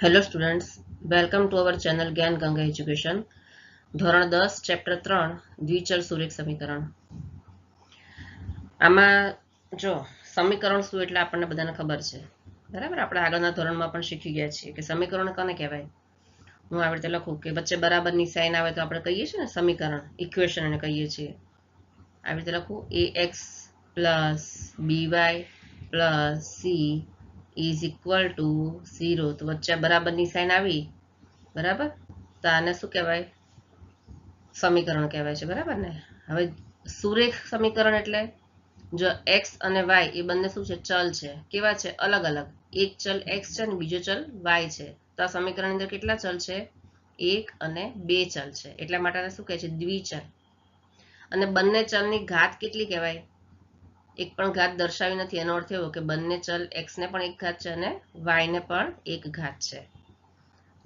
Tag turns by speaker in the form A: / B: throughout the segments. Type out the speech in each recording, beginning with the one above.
A: Hello students, welcome to our channel જ્ઞાન Ganga education. ધોરણ 10 chapter 3 દ્વિચલ સુરેખ સમીકરણ. આમાં જો સમીકરણ શું એટલે આપણને બધાને ખબર છે, બરાબર. આપણે આગળના ધોરણમાં પણ શીખી ગયા છીએ કે સમીકરણ કોને કહેવાય. હું આવી રીતે લખું કે વચ્ચે બરાબરની સાઇન આવે તો આપણે કહીએ છીએ ને સમીકરણ, ઇક્વેશન એને કહીએ છીએ. આવી રીતે લખું ax plus by plus c is equal two 0. તો વચ્ચે બરાબરની સાઇન આવી, બરાબર. તો આને શું કહેવાય? સમીકરણ કહેવાય છે, બરાબર ને. હવે સુરેખ સમીકરણ એટલે જો x અને y એ બંને શું છે? ચલ છે. કેવા છે? અલગ અલગ. એક ચલ x છે અને બીજો ચલ y છે. તો આ સમીકરણની અંદર કેટલા ચલ છે? 1 અને 2 ચલ છે. એટલા માટે આને શું કહે છે? દ્વિચલ. અને બંને ચલની ઘાત કેટલી કહેવાય? એક પણ ઘાત દર્શાવી નથી. એનો અર્થ એવો કે બંને ચલ x ને પણ એક ઘાત છે અને y ને પણ એક ઘાત છે.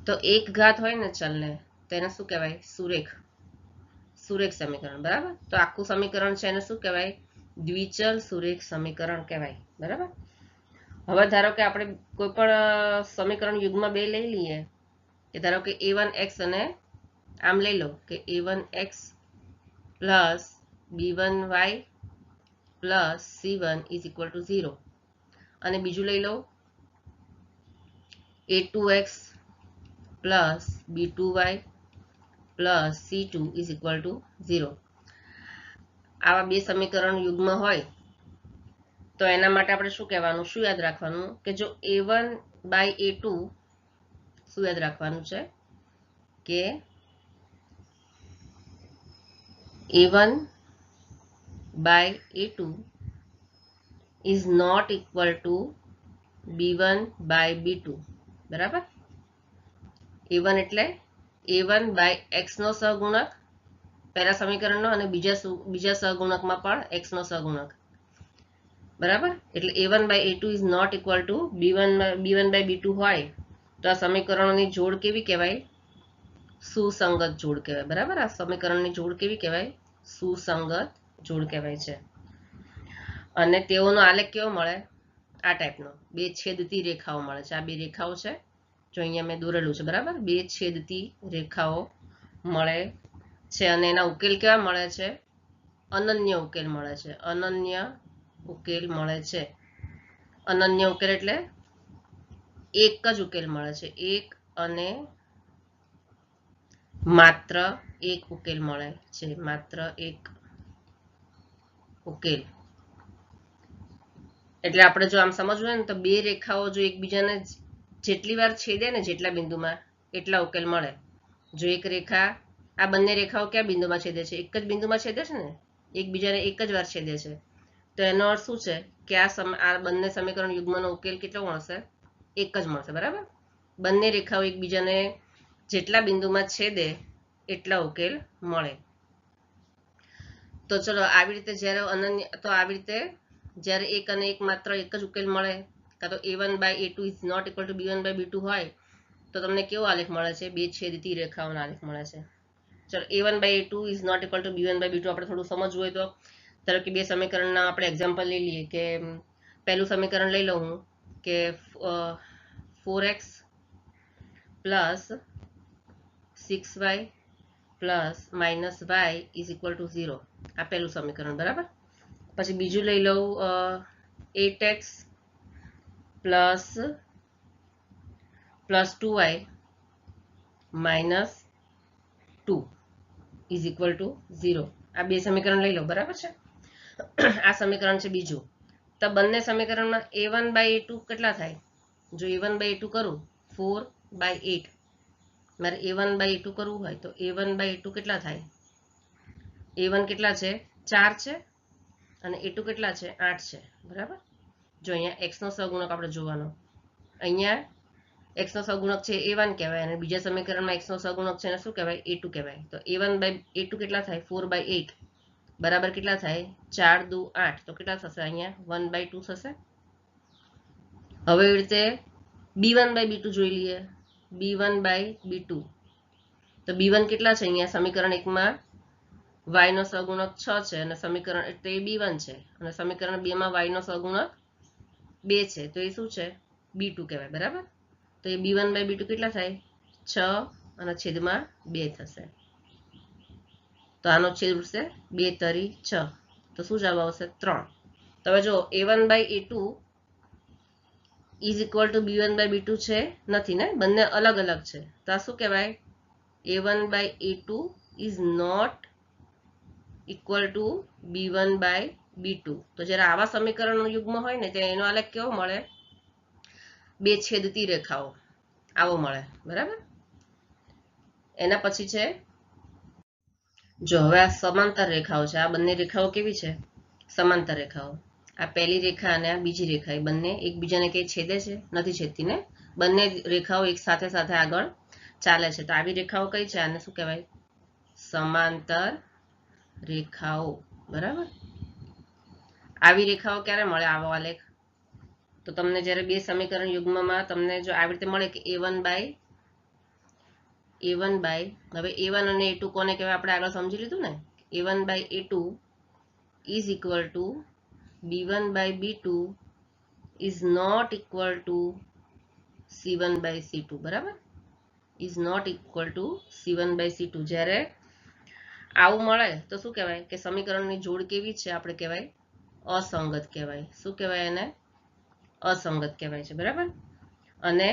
A: તો એક ઘાત હોય ને ચલને, તેને શું કહેવાય? સુરેખ. સુરેખ સમીકરણ, બરાબર. તો આખું સમીકરણ છે એને શું કહેવાય? દ્વિચલ સુરેખ સમીકરણ કહેવાય, બરાબર. હવે ધારો કે આપણે કોઈ પણ સમીકરણ યુગ્મ બે લઈ લઈએ કે ધારો કે a1x અને આમ લઈ લો કે a1x plus b1y plus c1 is equal two 0. અને બીજું લઈ લો a2x plus b2y plus c2 is equal two 0. આવા બે સમીકરણ યુગ્મ હોય તો એના માટે આપણે શું કહેવાનું, શું યાદ રાખવાનું કે જો a1 બાય a2, શું યાદ રાખવાનું છે કે a1 by a2 is not equal to b1 by b2, બરાબર. a1 એટલે a1 બાય x નો સહગુણક પહેલા સમીકરણનો અને બીજા સહગુણકમાં પણ x નો સહગુણક, બરાબર. એટલે a1 by a2 is not equal to b1 by b2 હોય તો આ સમીકરણોની જોડ કેવી કહેવાય? સુસંગત જોડ કહેવાય, બરાબર. આ સમીકરણની જોડ કેવી કહેવાય? સુસંગત જોડ કહેવાય છે. અને તેઓનો આલેખ કેવો મળે? આ ટાઈપનો. બે છેદતી રેખાઓ મળે છે. આ બે રેખાઓ છે, જો અહીંયા મેં દોરેલું છે, બરાબર. બે છેદતી રેખાઓ મળે છે અને એના ઉકેલ કેવા મળે છે? અનન્ય ઉકેલ મળે છે. અનન્ય ઉકેલ મળે છે. અનન્ય ઉકેલ એટલે એક જ ઉકેલ મળે છે. એક અને માત્ર એક ઉકેલ મળે છે. માત્ર એક ઉકેલ. એટલે આપણે જો આમ સમજવું હોય ને તો બે રેખાઓ જો એકબીજાને જેટલી વાર છેદે ને જેટલા બિંદુમાં, એટલા ઉકેલ મળે. જો એક રેખા, આ બંને રેખાઓ કયા બિંદુમાં છેદે છે? એક જ બિંદુમાં છેદે છે ને, એકબીજાને એક જ વાર છેદે છે. તો એનો અર્થ શું છે કે આ બંને સમીકરણ યુગ્મનો ઉકેલ કેટલો મળશે? એક જ મળશે, બરાબર. બંને રેખાઓ એકબીજાને જેટલા બિંદુમાં છેદે એટલા ઉકેલ મળે. તો ચલો આવી રીતે જ્યારે અનન્ય, તો આવી રીતે જ્યારે એક અને એક માત્ર એક જ ઉકેલ મળે, કાં તો a1 by a2 is not equal to b1 by b2 હોય તો તમને કેવો આલેખ મળે છે? બે છેદતી રેખાઓનો આલેખ મળે છે. ચલો a1 by a2 is not equal to b1 by b2 આપણે થોડું સમજવું હોય તો ધારો કે બે સમીકરણના આપણે એક્ઝામ્પલ લઈ લઈએ કે પહેલું સમીકરણ લઈ લઉં હું કે 4x plus 6y plus minus y is equal two 0. આ પહેલું સમીકરણ, બરાબર. પછી બીજું લઈ લઉં 8x plus 2y minus 2 is equal two 0. આ બે સમીકરણ લઈ લો, બરાબર છે. આ સમીકરણ છે બીજું. તો બંને સમીકરણમાં a1 બાય a2 કેટલા થાય? જો a1 બાય a2 કરું 4 બાય 8, મારે a1 બાય a2 કરવું હોય તો a1 બાય a2 કેટલા થાય? a1 કેટલા છે? 4 છે અને a2 કેટલા છે? 8 છે, બરાબર. જો અહીંયા x નો સહગુણક આપણે જોવાનો, અહીંયા x નો સહગુણક છે a1 કહેવાય અને બીજા સમીકરણમાં x નો સહગુણક છે એને શું કહેવાય? a2 કહેવાય. તો a1 બાય a2 કેટલા થાય? 4 બાય 8 બરાબર કેટલા થાય? 4 દુ 8. તો કેટલા થશે? અહીંયા 1 બાય 2 થશે. હવે એવી રીતે b1 બાય b2 જોઈ લઈએ. b1 બાય b2 તો b1 કેટલા છે? અહીંયા સમીકરણ 1 માં y નો સહગુણક 6 છે અને સમીકરણ એટલે એ b1 છે અને સમીકરણ 2 માં y નો સહગુણક 2 છે, તો એ શું છે? b2 કહેવાય, બરાબર. તો એ b1/b2 કેટલા થાય 6 અને છેદમાં 2 થશે તો આનો છેદ ઉડશે 2 તરી 6 તો શું જવાબ આવશે 3 તો હવે જો a1/a2 is equal to b1/b2 છે નથી ને બંને અલગ અલગ છે તો આ શું કહેવાય a1/a2 is not equal to b1/b2 તો જ્યારે આવા સમીકરણનો યુગ્મ હોય ને ત્યારે એનો આલેખ કેવો મળે બે છેદતી રેખાઓ આવો મળે બરાબર એના પછી છે જો હવે આ સમાંતર રેખાઓ છે આ બંને રેખાઓ કેવી છે સમાંતર રેખાઓ આ પહેલી રેખા અને આ બીજી રેખા એ બંને એકબીજાને કઈ છેદે છે નથી છેદતી ને બંને રેખાઓ એક સાથે સાથે આગળ ચાલે છે તો આવી રેખાઓ કઈ છે આને શું કહેવાય સમાંતર રેખાઓ બરાબર આવી રેખાઓ ક્યારે મળે આવો આલેખ તો તમને જ્યારે બે સમીકરણ યુગ્મમાં તમને જો આવી રીતે મળે કે a1 બાય હવે a1 અને a2 કોને કહેવાય આપણે આગળ સમજી લીધું ને a1/a2 is equal to b1/b2 is not equal to c1/c2 બરાબર is not equal to c1/c2 જ્યારે આવું મળે તો શું કહેવાય કે સમીકરણની જોડ કેવી છે આપણે કહેવાય અસંગત કહેવાય શું કહેવાય એને અસંગત કહેવાય છે બરાબર અને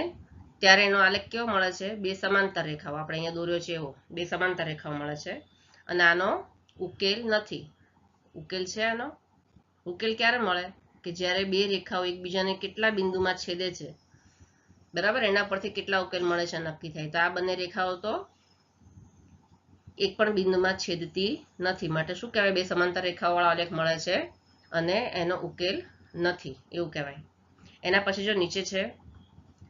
A: ત્યારે એનો આલેખ કેવો મળે છે બે સમાંતર રેખાઓ આપણે અહીંયા દોર્યો છે એવો બે સમાંતર રેખાઓ મળે છે અને આનો ઉકેલ નથી ઉકેલ છે આનો ઉકેલ ક્યારે મળે કે જ્યારે બે રેખાઓ એકબીજાને કેટલા બિંદુમાં છેદે છે બરાબર એના પરથી કેટલા ઉકેલ મળે છે નક્કી થાય તો આ બંને રેખાઓ તો એક પણ બિંદુમાં છેદતી નથી માટે શું કહેવાય બે સમાંતર રેખાઓવાળો આલેખ મળે છે અને એનો ઉકેલ નથી એવું કહેવાય એના પછી જો નીચે છે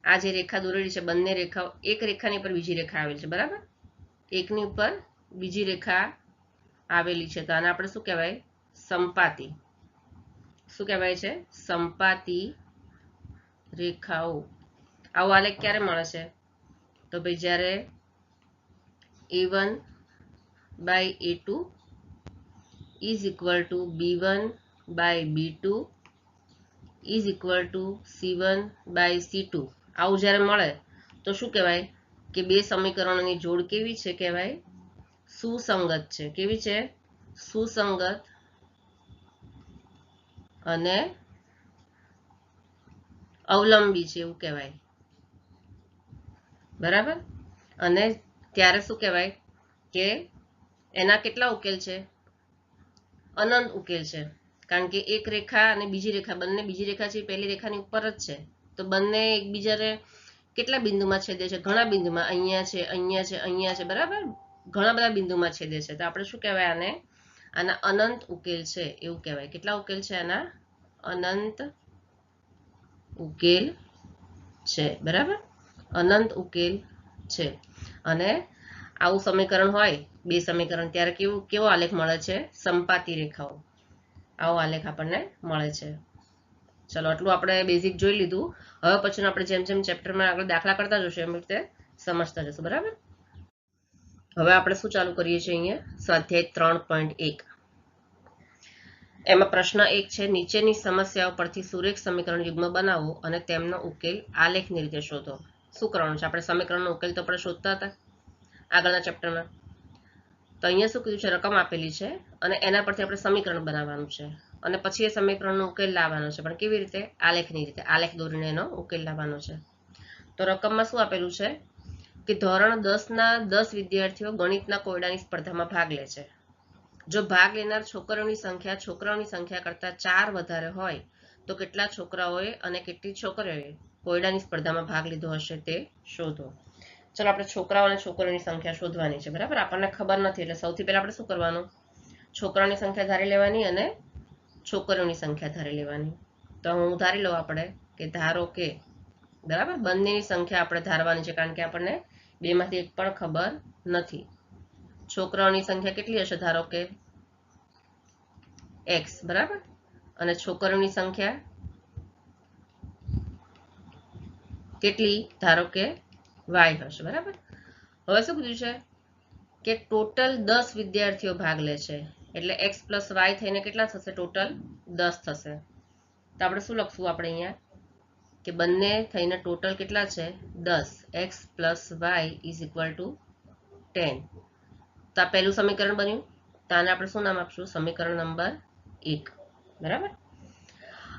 A: આ જે રેખા દોરેલી છે બંને રેખાઓ એક રેખાની ઉપર બીજી રેખા આવેલી છે બરાબર એકની ઉપર બીજી રેખા આવેલી છે તો આને આપણે શું કહેવાય સંપાતી શું કહેવાય છે સંપાતી રેખાઓ આવો આલેખ ક્યારે મળે છે તો ભાઈ જ્યારે a1/a2 is equal to b1/b2 is equal to c1/c2 આવું જ્યારે મળે તો શું કહેવાય કે બે સમીકરણોની જોડ કેવી છે કહેવાય સુસંગત છે કેવી છે સુસંગત અને અવલંબી છે એવું કહેવાય બરાબર અને ત્યારે શું કહેવાય કે એના કેટલા ઉકેલ છે અનંત ઉકેલ છે કારણ કે એક રેખા અને બીજી રેખા બંને બીજી રેખા છે પહેલી રેખાની ઉપર જ છે તો બંને એકબીજાને કેટલા બિંદુમાં છેદે છે ઘણા બિંદુમાં અહીંયા છે અહીંયા છે અહીંયા છે બરાબર ઘણા બધા બિંદુમાં છેદે છે તો આપણે શું કહેવાય આને આના અનંત ઉકેલ છે એવું કહેવાય કેટલા ઉકેલ છે આના અનંત ઉકેલ છે બરાબર અનંત ઉકેલ છે અને આવું સમીકરણ હોય બે સમીકરણ ત્યારે કેવો આલેખ મળે છે સંપાતી રેખાઓ આવો આલેખ આપણને મળે છે ચલો આટલું આપણે બેઝિક જોઈ લીધું હવે પછીનું આપણે જેમ જેમ ચેપ્ટરમાં આગળ દાખલા કરતા જશું એમ રીતે સમજતા જશું બરાબર હવે આપણે શું ચાલુ કરીએ છીએ અહીંયા સ્વાધ્યાય 3.1 એમાં પ્રશ્ન 1 છે નીચેની સમસ્યાઓ પરથી સુરેખ સમીકરણ યુગ્મ બનાવો અને તેમનો ઉકેલ આલેખની રીતે શોધો શું કરવાનું છે આપણે સમીકરણનો ઉકેલ તો આપણે શોધતા હતા આગળના ચેપ્ટરમાં તો અહીંયા શું કીધું છે રકમ આપેલી છે અને એના પરથી આપણે સમીકરણ બનાવવાનું છે અને પછી એ સમીકરણનો ઉકેલ લાવવાનો છે પણ કેવી રીતે આલેખની રીતે આલેખ દોરીને એનો ઉકેલ લાવવાનો છે તો રકમમાં શું આપેલું છે કે ધોરણ 10ના 10 વિદ્યાર્થીઓ ગણિતના કોયડાની સ્પર્ધામાં ભાગ લે છે જો ભાગ લેનાર છોકરીઓની સંખ્યા છોકરાઓની સંખ્યા કરતાં 4 વધારે હોય તો કેટલા છોકરાઓએ અને કેટલી છોકરીઓએ કોયડાની સ્પર્ધામાં ભાગ લીધો હશે તે શોધો ચલો આપણે છોકરાઓ અને છોકરીઓની સંખ્યા શોધવાની છે બરાબર આપણને ખબર નથી એટલે સૌથી પહેલા આપણે શું કરવાનું છોકરાઓની સંખ્યા ધારી લેવાની અને છોકરીઓની સંખ્યા ધારી લેવાની તો હું ધારી લઉં આપણે કે ધારો કે બરાબર બંનેની સંખ્યા આપણે ધારવાની છે કારણ કે આપણને બેમાંથી એક પણ ખબર નથી છોકરાઓની સંખ્યા કેટલી હશે ધારો કે x બરાબર અને છોકરીઓની સંખ્યા કેટલી ધારો કે y હશે બરાબર હવે શું કીધું છે કે ટોટલ 10 વિદ્યાર્થીઓ ભાગ લે છે એટલે x + y થઈને કેટલા થશે ટોટલ 10 થશે તો આપણે શું લખશું આપણે અહીંયા કે બંને થઈને ટોટલ કેટલા છે 10 x plus Y is equal to 10. તો આ પહેલું સમીકરણ બન્યું. તો આને આપણે શું નામ આપશું? સમીકરણ નંબર 1. બરાબર.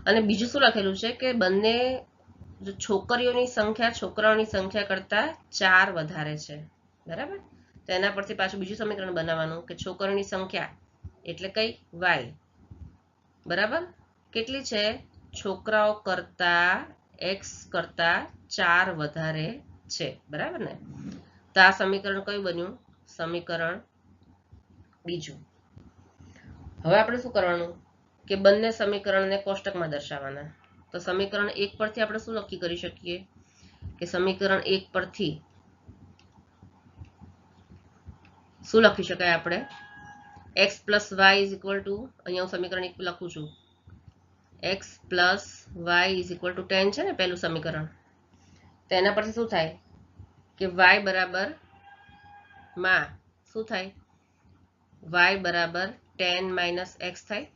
A: અને બીજું શું લખેલું છે કે બંને છોકરીઓની સંખ્યા છોકરાઓની સંખ્યા કરતા 4 વધારે છે. બરાબર. તો એના પરથી પાછું બીજું સમીકરણ બનાવવાનું કે છોકરીઓની સંખ્યા એટલે કઈ? y. બરાબર. કેટલી છે? છોકરાઓ કરતા x કરતા 4 વધારે છે. બરાબર ને? તો આ સમીકરણ કયું બન્યું? સમીકરણ બીજું. હવે આપણે શું કરવાનું કે બંને સમીકરણને કોષ્ટકમાં દર્શાવવાના. તો સમીકરણ 1 પરથી આપણે શું નક્કી કરી શકીએ કે સમીકરણ 1 પરથી શું લખી શકાય આપણે? x plus Y is equal to, અહીંયા હું સમીકરણ 1 લખું છું, x plus Y is equal to 10 છે ને પહેલું સમીકરણ. તો એના પરથી શું થાય કે y બરાબર માં શું થાય? y બરાબર 10 માઇનસ x થાય.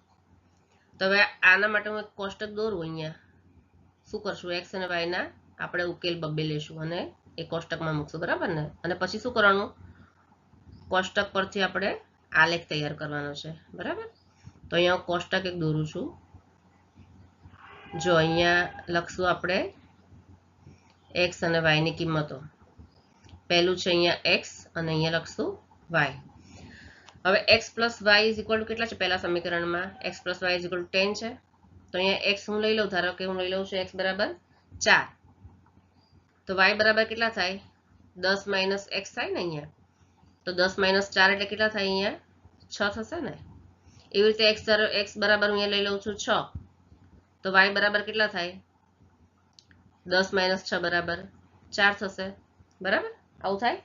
A: તો હવે આના માટે હું એક કોષ્ટક દોરું. અહીંયા શું કરશું? x અને y ના આપણે ઉકેલ બબ્બે લેશું અને એ કોષ્ટકમાં મૂકશું. બરાબર ને? અને પછી શું કરવાનું? કોષ્ટક પરથી આપણે આલેખ તૈયાર કરવાનો છે. બરાબર. તો અહીંયા હું કોષ્ટક એક દોરું છું. જો અહીંયા લખશું આપણે x અને y ની કિંમતો. પહેલું છે અહીંયા x અને અહીંયા લખશું y. હવે x plus Y is equal to કેટલા છે પહેલા સમીકરણમાં? x plus Y is equal to 10 છે. તો અહીંયા x હું લઈ લઉં. ધારો કે હું લઈ લઉં છું x બરાબર 4. તો y બરાબર કેટલા થાય? 10 માઇનસ x થાય ને અહીંયા. તો 10 માઇનસ 4 એટલે કેટલા થાય? અહીંયા 6 થશે ને. એવી રીતે x બરાબર હું અહીંયા લઈ લઉં છું 6. તો y બરાબર કેટલા થાય? 10 માઇનસ 6 બરાબર 4 થશે. બરાબર. આવું થાય.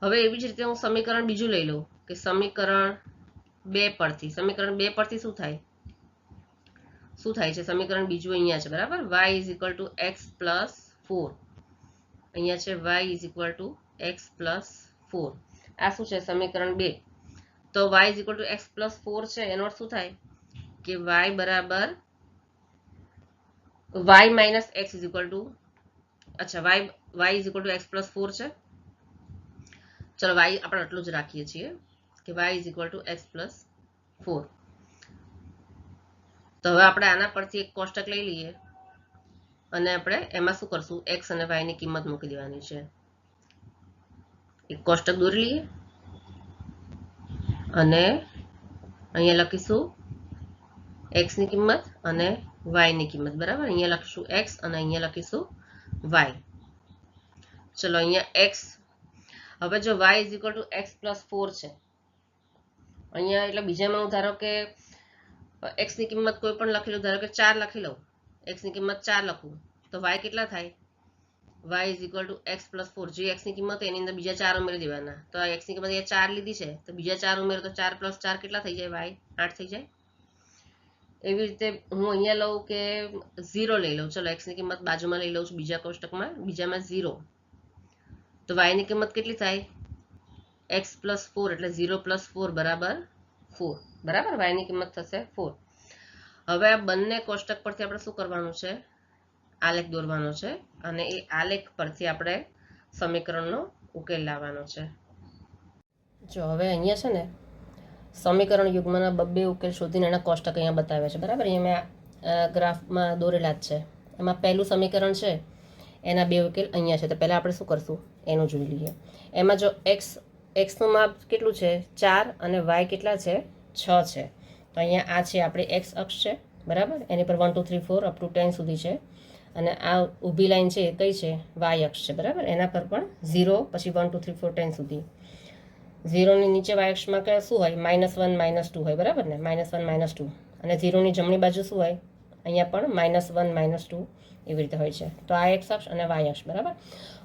A: હવે એવી જ રીતે હું સમીકરણ બીજું લઈ લઉં કે સમીકરણ 2 પરથી. સમીકરણ 2 પરથી શું થાય? શું થાય છે? સમીકરણ બીજું અહીંયા છે. બરાબર. y is equal two x plus 4. અહીંયા છે y is equal two x plus 4. આ શું છે? સમીકરણ 2. તો y is equal two x plus 4 છે. એનો અર્થ શું થાય કે y બરાબર y minus x is equal two, અચ્છા y is equal two x plus 4 છે. ચલો y આપણે આટલું જ રાખીએ છીએ કે y is equal two x plus 4. તો હવે આપણે આના પરથી એક કોષ્ટક લઈ લઈએ અને આપણે એમાં શું કરશું? x અને y ની કિંમત મૂકી દેવાની છે. એક કોષ્ટક દોરી લઈએ અને અહીંયા લખીશું x ની કિંમત અને y ની કિંમત. બરાબર. અહીંયા લખીશું x અને અહીંયા લખીશું y. ચલો અહીંયા x. હવે જો y is equal two x plus 4 છે અહીંયા, એટલે બીજામાં હું ધારો કે x ની કિંમત કોઈ પણ લખી લઉં. ધારો કે 4 લખી લઉં. x ની કિંમત 4 લખું તો y કેટલા થાય? y is equal two x plus 4. જે x ની કિંમત એની અંદર બીજા 4 ઉમેરી દેવાના. તો આ x ની કિંમત અહીંયા 4 લીધી છે તો બીજા 4 ઉમેરો તો 4 પ્લસ 4 કેટલા થઈ જાય? y 8 થઈ જાય. એવી રીતે હું અહીંયા લઉં કે 0 લઈ લઉં. ચલો x ની કિંમત બાજુમાં લઈ લઉં છું બીજા કોષ્ટકમાં. બીજામાં 0. તો y ની કિંમત કેટલી થાય? x પ્લસ 4 એટલે 0 પ્લસ 4 બરાબર 4. બરાબર. y ની કિંમત થશે 4. હવે આ બંને કોષ્ટક પરથી આપણે શું કરવાનું છે? આલેખ દોરવાનો છે અને એ આલેખ પરથી આપણે સમીકરણનો ઉકેલ લાવવાનો છે. જો હવે અહીંયા છે ને સમીકરણ યુગ્મના બબ્બે ઉકેલ શોધીને એના કોષ્ટક અહીંયા બતાવ્યા છે. બરાબર. અહીંયા મેં ગ્રાફમાં દોરેલા જ છે. એમાં પહેલું સમીકરણ છે એના બે ઉકેલ અહીંયા છે. તો પહેલાં આપણે શું કરશું એનું જોઈ લઈએ. એમાં જો એક્સનું માપ કેટલું છે? 4 અને y કેટલા છે? 6 છે. તો અહીંયા આ છે આપણી એક્સ અક્ષ છે. બરાબર. એની પર 1 2 3 4 અપ ટુ 10 સુધી છે. અને આ ઊભી લાઈન છે એ કઈ છે? y અક્ષ છે. બરાબર. એના પર પણ 0 પછી 1 2 3 4 10 સુધી. 0ની નીચે y અક્ષમાં કે શું હોય? -1 -2 હોય. બરાબર ને? -1 -2. અને 0ની જમણી બાજુ શું હોય? અહીંયા પણ -1 -2 એવી રીતે હોય છે. તો આ એક્સ અક્ષ અને y અક્ષ. બરાબર.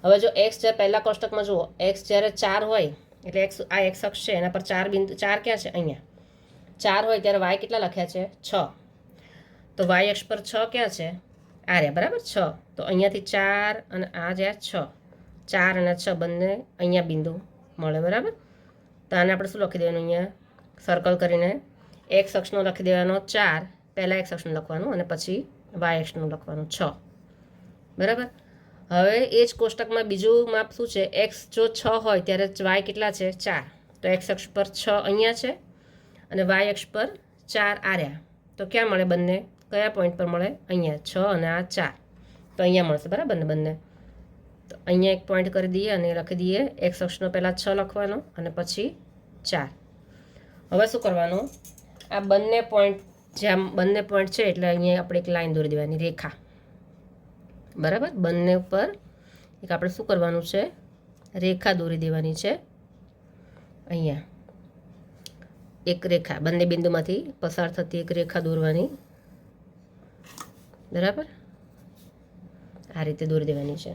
A: હવે જો x જ્યારે પહેલા કોષ્ટકમાં જુઓ, x જ્યારે 4 હોય એટલે આ એક્સ અક્ષ છે એના પર 4 બિંદુ 4 ક્યાં છે? અહીંયા 4 હોય ત્યારે y કેટલા લખ્યા છે? 6. તો y અક્ષ પર 6 ક્યાં છે? આ રહ્યા. બરાબર. 6. તો અહીંયાથી 4 અને આ રહ્યા 6. 4 અને 6 બંને અહીંયા બિંદુ મળે. બરાબર. તો આને આપણે શું લખી દેવાનું? અહીંયા સર્કલ કરીને એક્સ અક્ષનો લખી દેવાનો 4. પહેલાં એક્સ અક્ષનું લખવાનું અને પછી y અક્ષનું લખવાનું 6. બરાબર. હવે એ જ કોષ્ટકમાં બીજું માપ શું છે, એક્સ જો 6 હોય ત્યારે વાય કેટલા છે 4, તો એક્સ અક્ષ પર 6 અહીંયા છે અને વાય અક્ષ પર 4 આર્યા. તો ક્યાં મળે બંને, કયા પોઈન્ટ પર મળે, અહીંયા 6 અને આ 4, તો અહીંયા મળશે બરાબર ને બંને. તો અહીંયા એક પોઈન્ટ કરી દઈએ અને લખી દઈએ એક્સ અક્ષનો પહેલાં 6 લખવાનો અને પછી 4. હવે શું કરવાનું, આ બંને પોઈન્ટ જ્યાં બંને પોઈન્ટ છે એટલે અહીંયા આપણે એક લાઈન દોરી દેવાની, રેખા. બરાબર, બંને ઉપર એક આપણે શું કરવાનું છે, રેખા દોરી દેવાની છે. અહીંયા એક રેખા બંને બિંદુમાંથી પસાર થતી એક રેખા દોરવાની. બરાબર, આ રીતે દોરી દેવાની છે.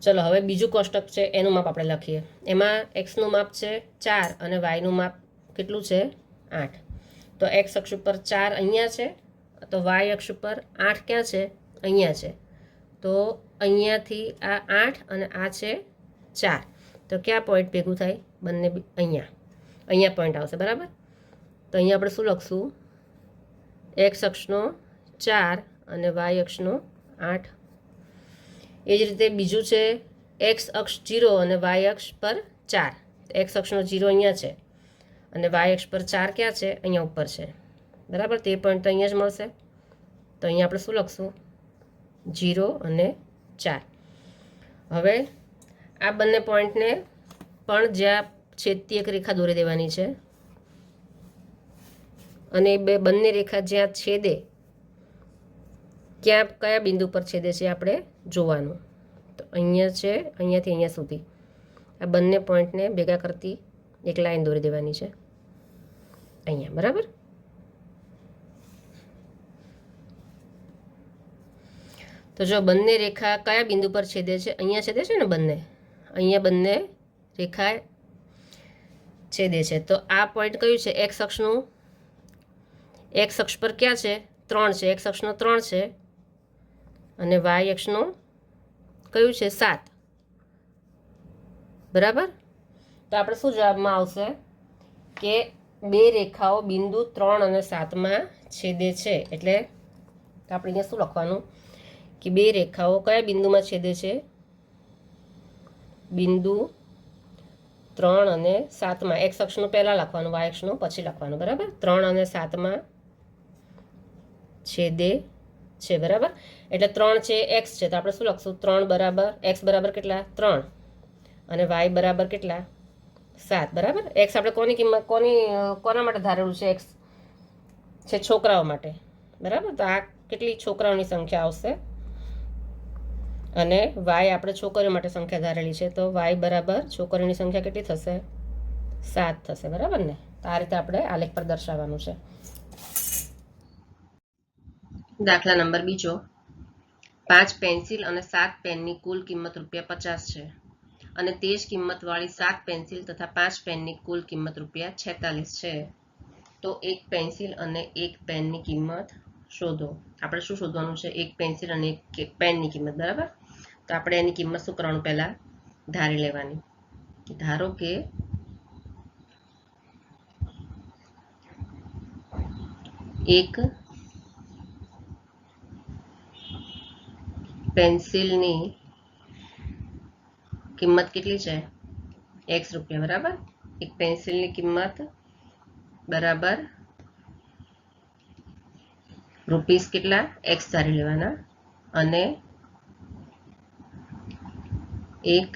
A: ચલો હવે બીજું કોષ્ટક છે એનું માપ આપણે લખીએ. એમાં એક્સનું માપ છે 4 અને વાયનું માપ કેટલું છે 8. તો એક્સ અક્ષ ઉપર 4 અહીંયા છે, તો વાય અક્ષ ઉપર 8 ક્યાં છે, અહીંયા છે. તો અહીંયાથી આ 8 અને આ છે 4, તો ક્યાં પોઈન્ટ ભેગું થાય, બંને અહીંયા પોઈન્ટ આવશે. બરાબર, તો અહીંયા આપણે શું લખશું, એક્સ અક્ષનો 4 અને વાય અક્ષનો 8. એ જ રીતે બીજું છે એક્સ અક્ષ 0 અને વાય અક્ષ પર 4. એક્સ અક્ષનો 0 અહીંયા છે અને વાય અક્ષ પર 4 ક્યાં છે, અહીંયા ઉપર છે. બરાબર, તે પોઈન્ટ તો અહીંયા જ મળશે. તો અહીંયા આપણે શું લખશું, 0 અને 4. હવે આ બંને પોઈન્ટને પણ જ્યાં છેદતી એક રેખા દોરી દેવાની છે અને બંને રેખા જ્યાં છેદે કયા બિંદુ પર છેદે છે આપણે જોવાનું. તો અહીંયા છે, અહીંયાથી અહીંયા સુધી આ બંને પોઈન્ટને ભેગા કરતી એક લાઈન દોરી દેવાની છે અહીંયા. બરાબર, તો જો બંને રેખા કયા બિંદુ પર છેદે છે, અહીંયા છેદે છે ને બંને, અહીંયા બંને રેખા છેદે છે. તો આ પોઈન્ટ કયું છે, એક્સ અક્ષનું, એક્સ અક્ષ પર ક્યાં છે 3 છે, એક્સ અક્ષનો 3 છે અને વાય અક્ષનો કયું છે 7. બરાબર, તો આપણે શું જવાબમાં આવશે કે બે રેખાઓ બિંદુ 3 અને 7માં છેદે છે. એટલે આપણે અહીંયા શું લખવાનું કે બે રેખાઓ કયા બિંદુમાં છેદે છે, બિંદુ 3 અને 7માં. એક્સ અક્ષનું પહેલાં લખવાનું, વાય અક્ષનું પછી લખવાનું. બરાબર, 3 અને 7માં છેદે છે. બરાબર, એટલે 3 છે એક્સ છે, તો આપણે શું લખશું, 3 બરાબર એક્સ બરાબર કેટલા 3 અને વાય બરાબર કેટલા 7. બરાબર, એક્સ આપણે કોની કિંમત કોના માટે ધારેલું છે, એક્સ છે છોકરાઓ માટે. બરાબર, તો આ કેટલી છોકરાઓની સંખ્યા આવશે અને વાય આપણે છોકરીઓ માટે સંખ્યા ધારેલી છે, તો વાય બરાબર છોકરીઓની સંખ્યા કેટલી થશે 7 થશે. બરાબર ને, તો આ રીતે આપણે આલેખ પર દર્શાવવાનું છે. દાખલા નંબર બીજો, 5 પેન્સિલ અને 7 પેનની કુલ કિંમત ₹50 છે અને તે જ કિંમતવાળી 7 પેન્સિલ તથા 5 પેનની કુલ કિંમત ₹46 છે. તો એક પેન્સિલ અને એક પેનની કિંમત શોધો. આપણે શું શોધવાનું છે, એક પેન્સિલ અને એક પેનની કિંમત. બરાબર, તો આપણે એની કિંમત શું કરવાનું, પહેલા ધારી લેવાની. ધારો કે એક પેન્સિલની કિંમત કેટલી છે, x રૂપિયા. બરાબર, એક પેન્સિલની કિંમત બરાબર રૂપીસ કેટલા, x ધારી લેવાના અને એક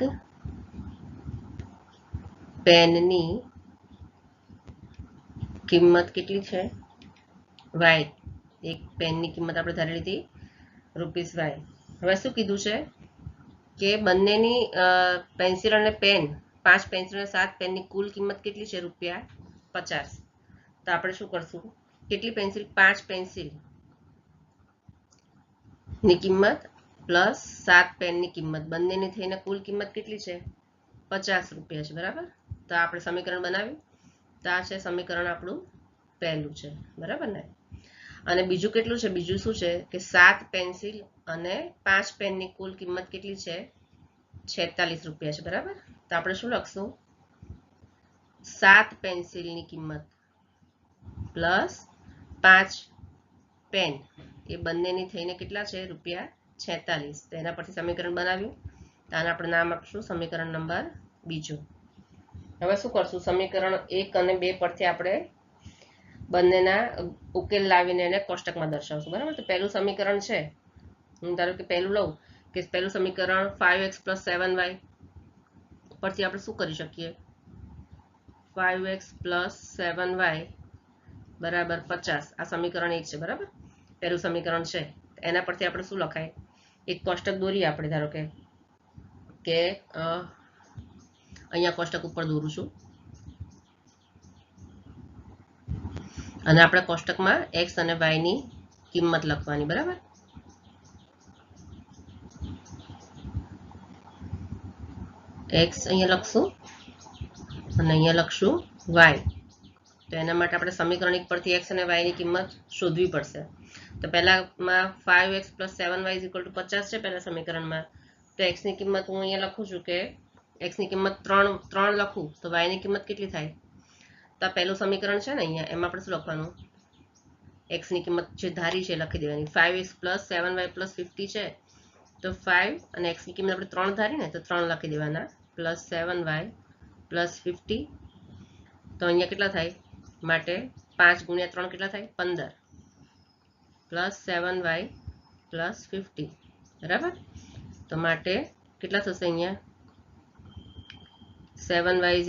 A: પેનની કિંમત કેટલી છે, y. એક પેનની કિંમત આપણે ધારી લીધી ₹y. હવે શું કીધું છે કે બંનેની પેન્સિલ અને પેન, 5 પેન્સિલ અને 7 પેનની કુલ કિંમત કેટલી છે, ₹50. તો આપણે શું કરશું, કેટલી પેન્સિલ, 5 પેન્સિલ ની કિંમત પ્લસ 7 પેનની કિંમત, બંનેની થઈને કુલ કિંમત કેટલી છે, ₹50 છે. બરાબર, તો આપણે સમીકરણ બનાવ્યું. તો આ છે સમીકરણ આપણું પહેલું છે. બરાબર ને, અને બીજું કેટલું છે, બીજું શું છે કે 7 પેન્સિલ અને 5 પેનની કુલ કિંમત કેટલી છે, ₹46 છે. બરાબર, તો આપણે શું લખશું, 7 પેન્સિલની કિંમત પ્લસ 5 પેન, એ બંનેની થઈને કેટલા છે, 46. તો એના પરથી સમીકરણ બનાવ્યું. તો આને આપણે નામ આપશું સમીકરણ નંબર બીજો. હવે શું કરશું, સમીકરણ 1 અને 2 પરથી આપણે બંનેના ઉકેલ લાવીને એને કોષ્ટકમાં દર્શાવશું. બરાબર. તો પહેલું સમીકરણ છે, હું ધારો કે પહેલું લઉં કે પહેલું સમીકરણ 5x + 7y પરથી આપણે શું કરી શકીએ, 5x + 7y બરાબર 50. આ સમીકરણ 1 છે. બરાબર, પહેલું સમીકરણ છે. એના પરથી આપણે શું લખાય, એક કોષ્ટક દોરીએ આપણે. ધારો કે અહીંયા કોષ્ટક ઉપર દોરું છું અને આપણે કોષ્ટકમાં x અને y ની કિંમત લખવાની. બરાબર, x અહીંયા લખશું અને અહીંયા લખશું y. તો એના માટે આપણે સમીકરણ 1 પરથી x અને y ની કિંમત શોધવી પડશે. તો પહેલામાં 5x + 7y = 50 છે પહેલા સમીકરણમાં. તો x ની કિંમત હું અહીંયા લખું છું કે x ની કિંમત 3 લખું તો y ની કિંમત કેટલી થાય. તો આ પહેલું સમીકરણ છે ને, અહીંયા એમાં આપણે શું લખવાનું, x ની કિંમત જે ધારી છે લખી દેવાની. 5x + 7y + 50 છે, તો 5 અને x ની કિંમત આપણે 3 ધારી ને, તો 3 લખી દેવાના + 7y + 50. તો અહીંયા કેટલા થાય, માટે 5 × 3 કેટલા થાય, 15 + 7y + 50. બરાબર. તો માટે કેટલા થશે, અહીંયા 7y =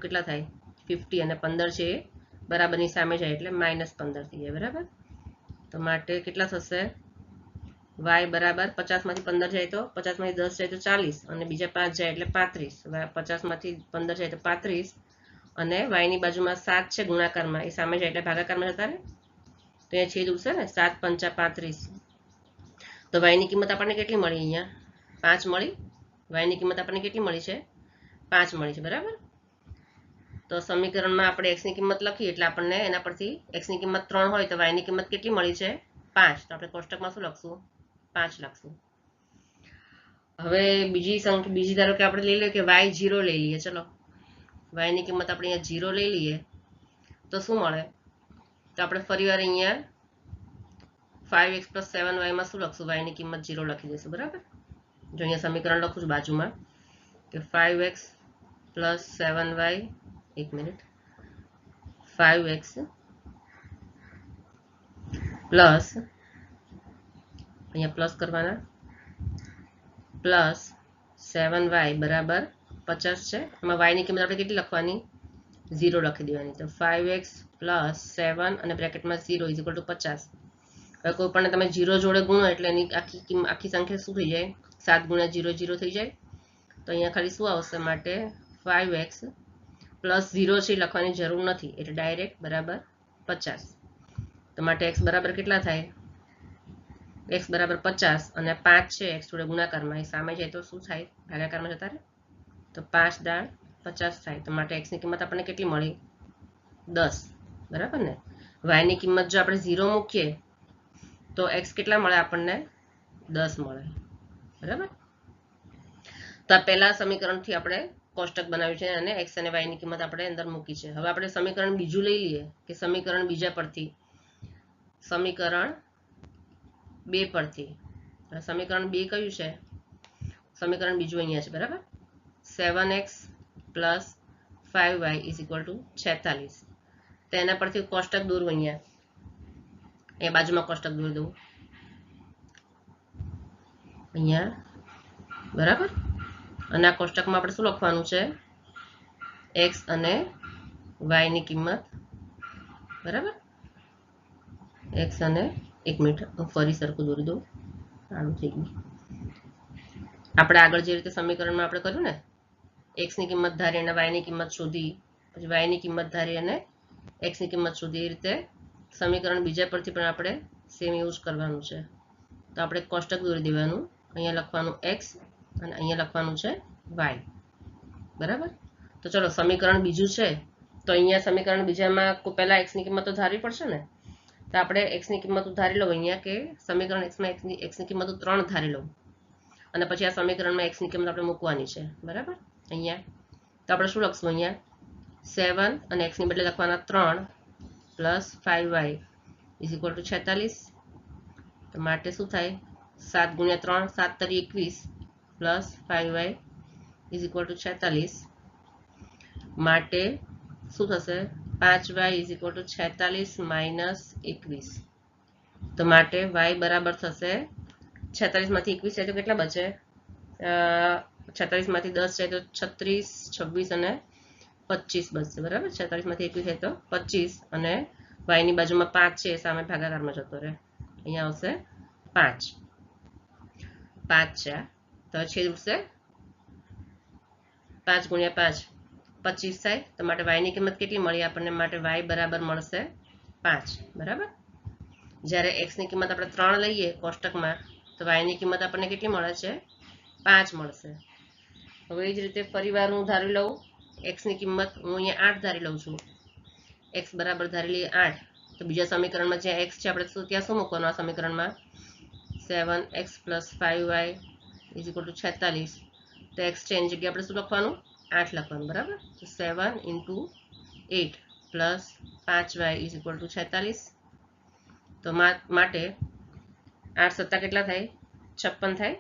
A: કેટલા થાય, 50 અને 15 છે એ બરાબરની સામે જાય એટલે -15 થઈ જાય. બરાબર. તો માટે કેટલા થશે, y બરાબર 50 માંથી 15 જાય તો 50 માંથી 10 જાય તો 40 અને બીજા 5 જાય એટલે 35. 50 માંથી 15 જાય તો 35 અને y ની બાજુમાં 7 છે ગુણાકારમાં, એ સામે જાય એટલે ભાગાકારમાં જતા રહે. તો અહીંયા છેદ ઉડશે ને, 7 × 5 = 35. તો y ની કિંમત આપણને કેટલી મળી, અહીંયા 5 મળી. y ની કિંમત આપણને કેટલી મળી છે, 5 મળી છે. બરાબર. તો સમીકરણમાં આપણે x ની કિંમત લખી એટલે આપણને એના પરથી x ની કિંમત 3 હોય તો y ની કિંમત કેટલી મળી છે, 5. તો આપણે કોષ્ટકમાં શું લખશું, 5 લખશું. હવે બીજી ધારો કે આપણે લઈ લઈએ કે y 0 લઈ લઈએ. ચલો, y ની કિંમત આપણે અહીંયા 0 લઈ લઈએ તો શું મળે, તો આપણે ફરીવાર અહીંયા 5x + 7y માં શું લખશું, y ની કિંમત 0 લખી દઈશું. બરાબર. જો અહીંયા સમીકરણ લખું છું બાજુમાં કે 5x + 7y, 1 minute, 5x plus, અહીંયા પ્લસ કરવાના, +7y બરાબર 50 છે. એમાં y ની કિંમત આપણે કેટલી લખવાની, 0 લખી દેવાની. તો 5x + 7 અને બ્રેકેટમાં 0 = 50. હવે કોઈ પણ તમે 0 જોડે ગુણો એટલે એની આખી સંખ્યા શું થઈ જાય, 7 × 0 = 0 થઈ જાય. તો અહીંયા ખાલી શું આવશે, માટે 5x + 0 છે લખવાની જરૂર નથી એટલે ડાયરેક્ટ બરાબર 50. તો માટે x બરાબર કેટલા થાય, x બરાબર 50 અને 5 છે x જોડે ગુણાકારમાં, એ સામે જાય તો શું થાય, ભાગાકારમાં જતા રહે. તો 5 * 50 થાય. તો માટે x ની કિંમત આપણને કેટલી મળી, 10. બરાબર ને. y ની કિંમત જો આપણે 0 મૂકીએ તો x કેટલા મળે આપણને, 10 મળે. બરાબર. તો આ પહેલા સમીકરણથી આપણે કોષ્ટક બનાવ્યું છે અને x અને y ની કિંમત આપણે અંદર મૂકી છે. હવે આપણે સમીકરણ બીજું લઈ લઈએ કે સમીકરણ બીજા પરથી, સમીકરણ 2 પરથી. સમીકરણ 2 કયું છે, સમીકરણ બીજું અહીંયા છે. બરાબર. 7x + 5y = 46. તો એના પરથી કોષ્ટક દોરું, અહીંયા એ બાજુમાં કોષ્ટક દોરી દઉં અહીંયા. બરાબર. અને આ કોષ્ટકમાં આપણે શું લખવાનું છે, x અને y ની કિંમત. બરાબર. x અને 1 મિનિટ ફરી સરખું દોરી દઉં, આનું થઈ ગયું. આપણે આગળ જે રીતે સમીકરણમાં આપણે કર્યું ને, x ની કિંમત ધારી અને y ની કિંમત શોધી, પછી y ની કિંમત ધારી અને x ની કિંમત શોધી, એ રીતે સમીકરણ બીજા પરથી પણ આપણે સેમ એવું જ કરવાનું છે. તો આપણે કોષ્ટક દોરી દેવાનું, અહીંયા લખવાનું x અને અહીંયા લખવાનું છે y. બરાબર. તો ચલો સમીકરણ બીજું છે, તો અહીંયા સમીકરણ બીજામાં પહેલા x ની કિંમત તો ધારવી પડશે ને. તો આપણે x ની કિંમત ધારી લઉં અહીંયા કે સમીકરણ x માં x ની કિંમત 3 ધારી લઉં અને પછી આ સમીકરણમાં x ની કિંમત આપણે મૂકવાની છે. બરાબર. અહીંયા તો આપણે શું લખશું, અહીંયા 7 અને x ની બદલે લખવાના 3 + 5y = 46. તો માટે શું થાય 7 ગુણ્યા 3 7 તરી 21 plus 5y is equal two 46 માટે શું થશે 5y is equal two 46 minus 21 તો માટે y બરાબર થશે 46 માંથી 21 જાય તો કેટલા બચે 46 માંથી 10 જાય તો 36 26 અને 25 બચશે બરાબર 46 માંથી 21 જાય તો 25 અને y ની બાજુમાં 5 છે સામે ભાગાકારમાં જતો રહે અહીંયા આવશે 5 5 છે તો છેદ ઉડશે 5 ગુણ્યા 5 25 થાય તો માટે y ની કિંમત કેટલી મળી આપણને માટે y બરાબર મળશે 5 બરાબર જ્યારે x ની કિંમત આપણે 3 લઈએ કોષ્ટકમાં તો y ની કિંમત આપણને કેટલી મળે છે 5 મળશે હવે એ જ રીતે ફરીવાર હું ધારી લઉં x ની કિંમત હું અહીંયા 8 ધારી લઉં છું x બરાબર ધારી લઈએ 8 તો બીજા સમીકરણમાં જ્યાં x છે આપણે ત્યાં શું મૂકવાનું આ સમીકરણમાં 7x + 5y = 46 તો x છે એની જગ્યાએ આપણે શું લખવાનું 8 લખવાનું બરાબર તો 7 × 8 + 5y = 46 તો માટે 8 સત્તા કેટલા થાય 56 થાય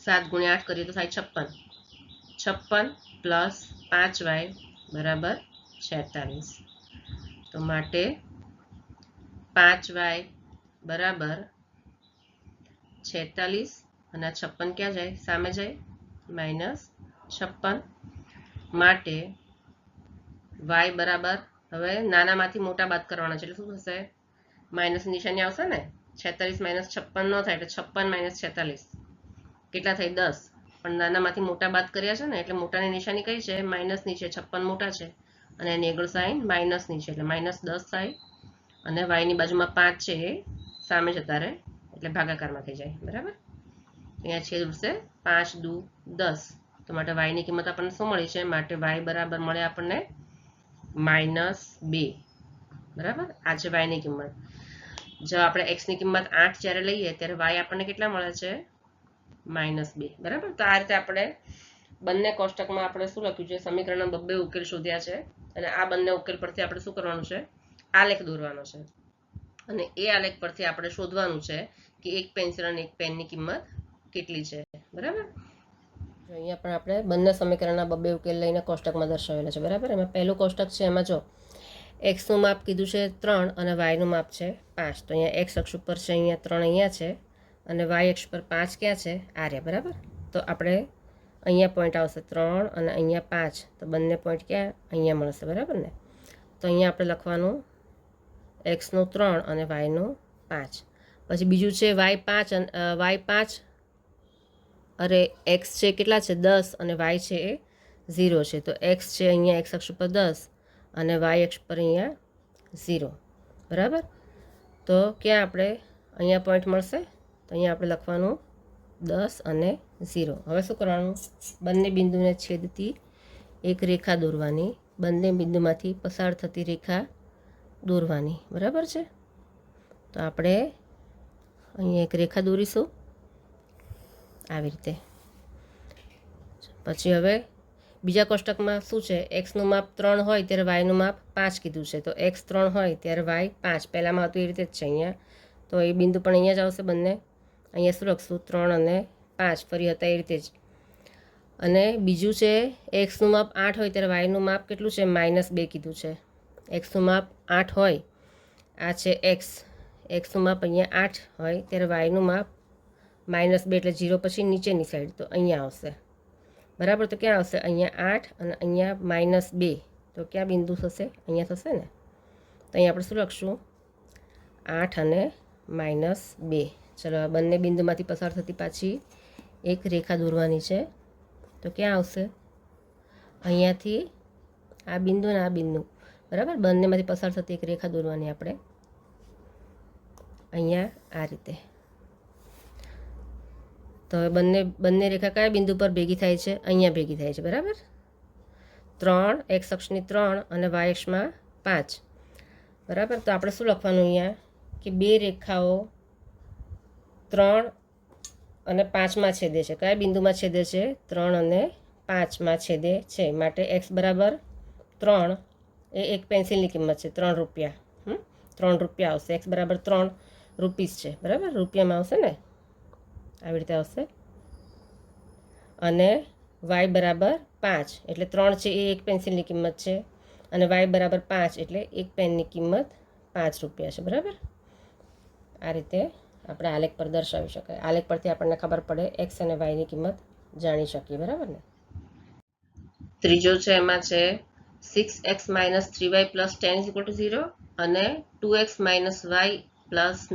A: 7 ગુણ્યા 8 કરીએ તો થાય 56 પ્લસ 5y બરાબર 46 તો માટે 5y બરાબર 46 અને 56 ક્યાં જાય સામે જાય -56 માટે y બરાબર હવે નાનામાંથી મોટા બાદ કરવાના છે એટલે શું થશે માઇનસ નિશાની આવશે ને 46 - 56 ન થાય એટલે 56 - 46 કેટલા થાય 10 પણ નાનામાંથી મોટા બાદ કર્યા છે ને એટલે મોટાની નિશાની કઈ છે માઇનસની છે 56 મોટા છે અને એની આગળ સાઈન માઇનસની છે એટલે -10 થાય અને y ની બાજુમાં 5 છે એ સામે જતા રહે એટલે ભાગાકારમાં થઈ જાય બરાબર અહીંયા છેદ ઉડશે 5 દુ 10 તો માટે y ની કિંમત આપણને શું મળી છે માટે y બરાબર મળે આપણને -2 બરાબર આ છે y ની કિંમત જો આપણે x ની કિંમત 8 જ્યારે લઈએ ત્યારે y આપણને કેટલા મળે છે -2 બરાબર તો આ રીતે આપણે બંને કોષ્ટકમાં આપણે શું લખ્યું છે સમીકરણના બબ્બે ઉકેલ શોધ્યા છે અને આ બંને ઉકેલ પરથી આપણે શું કરવાનું છે આલેખ દોરવાનો છે અને એ આલેખ પરથી આપણે શોધવાનું છે કે એક પેન્સિલ અને એક પેનની કિંમત કેટલી છે બરાબર અહીંયા પણ આપણે બંને સમીકરણના બબ્બે ઉકેલ લઈને કોષ્ટકમાં દર્શાવેલા છે બરાબર એમાં પહેલું કોષ્ટક છે એમાં જો x નું માપ કીધું છે 3 અને y નું માપ છે 5 તો અહીંયા x અક્ષ ઉપર છે અહીંયા 3 અહીંયા છે અને y અક્ષ પર 5 ક્યાં છે આ રહ્યા બરાબર તો આપણે અહીંયા પોઈન્ટ આવશે 3 અને અહીંયા 5 તો બંને પોઈન્ટ ક્યાં અહીંયા મળશે બરાબર ને તો અહીંયા આપણે લખવાનું x નું 3 અને y નું 5 પછી બીજું છે y5 અરે x છે કેટલા છે 10 અને y છે એ 0 છે તો x છે અહીંયા x અક્ષ ઉપર 10 અને y અક્ષ પર અહીંયા 0 બરાબર તો ક્યાં આપણે અહીંયા પોઈન્ટ મળશે તો અહીંયા આપણે લખવાનું 10 અને 0 હવે શું કરવાનું બંને બિંદુને છેદતી એક રેખા દોરવાની બંને બિંદુમાંથી પસાર થતી રેખા દોરવાની બરાબર છે તો આપણે અહીંયા એક રેખા દોરીશું આવી રીતે પછી હવે બીજા કોષ્ટકમાં શું છે x નું માપ 3 હોય ત્યારે y નું માપ 5 કીધું છે તો x 3 હોય ત્યારે y 5 પહેલામાં હતું એ રીતે જ છે અહીંયા તો એ બિંદુ પણ અહીંયા જ આવશે બંને અહીંયા શું લખશું 3 અને 5 ફરી હતા એ રીતે જ અને બીજું છે x નું માપ 8 હોય ત્યારે y નું માપ કેટલું છે -2 કીધું છે x નું માપ 8 હોય આ છે x નું માપ અહીંયા 8 હોય ત્યારે y નું માપ -2 એટલે 0 પછી નીચેની સાઈડ તો અહીંયા આવશે બરાબર તો ક્યાં આવશે અહીંયા 8 અને અહીંયા -2 તો ક્યાં બિંદુ થશે અહીંયા થશે ને તો અહીંયા આપણે શું લખશું 8 અને -2 ચલો બંને બિંદુમાંથી પસાર થતી પાછી એક રેખા દોરવાની છે તો ક્યાં આવશે અહીંયાથી આ બિંદુ અને આ બિંદુ બરાબર બંનેમાંથી પસાર થતી એક રેખા દોરવાની આપણે અહીંયા આ રીતે તો હવે બંને રેખા કયા બિંદુ પર ભેગી થાય છે અહીંયા ભેગી થાય છે બરાબર 3 x અક્ષની 3 અને y અક્ષમાં 5 બરાબર તો આપણે શું લખવાનું અહીંયા કે બે રેખાઓ 3 અને 5માં છેદે છે કયા બિંદુમાં છેદે છે 3 અને 5માં છેદે છે માટે x બરાબર 3 એ એક પેન્સિલની કિંમત છે 3 રૂપિયા 3 રૂપિયા આવશે x બરાબર 3 રૂપીસ છે, બરાબર, રૂપિયામાં આવશે ને, આવી રીતે આવશે. અને વાય બરાબર 5 એટલે 3 છે એ એક પેન્સિલની કિંમત છે, અને વાય બરાબર 5 એટલે એક પેનની કિંમત 5 રૂપિયા છે, બરાબર. આ રીતે આપણે આલેખ પર દર્શાવી શકાય. આલેખ પરથી આપણને ખબર પડે એક્સ અને વાયની કિંમત જાણી શકીએ, બરાબર ને. ત્રીજો છે એમાં છે 6x - 3y + 10 = 0 અને 2x - y +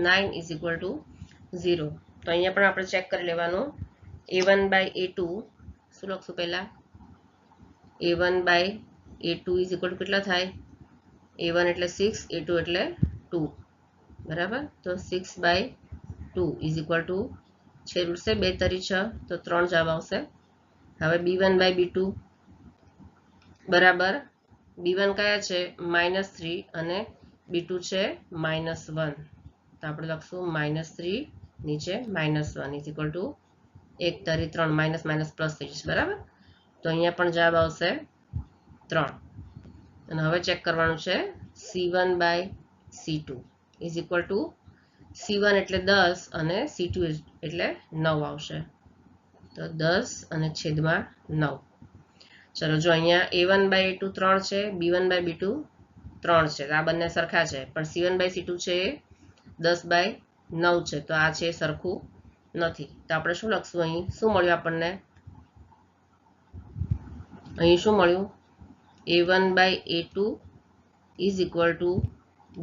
A: 9 = 0. તો અહીંયા પણ આપણે ચેક કરી લેવાનું. a1/a2 શું લખશું પહેલા? a1/a2 = કેટલા થાય? a1 એટલે 6, a2 એટલે 2, બરાબર. તો 6/2 = છેદ ઉડશે 2 તરી 6, તો 3 જવાબ આવશે. હવે b1/b2 બરાબર, b1 કયા છે? -3 અને b2 છે -1, તો આપણે લખશું -3 નીચે -1 = 1 તરી 3, માઇનસ માઇનસ પ્લસ થઈ જશે, બરાબર. તો અહીંયા પણ જવાબ આવશે 3. અને હવે ચેક કરવાનું છે c1/c2 = c1 એટલે 10 અને c2 એટલે 9 આવશે, તો 10 અને છેદમાં 9. ચલો જો અહીંયા a1/a2 3 છે, b1/b2 3 છે, આ બંને સરખા છે, પણ c1/c2 છે એ 10/9 છે, તો આ છે સરખું નથી. તો આપણે શું લખશું? અહીં શું મળ્યું આપણને? અહીં શું મળ્યું? a1/a2 =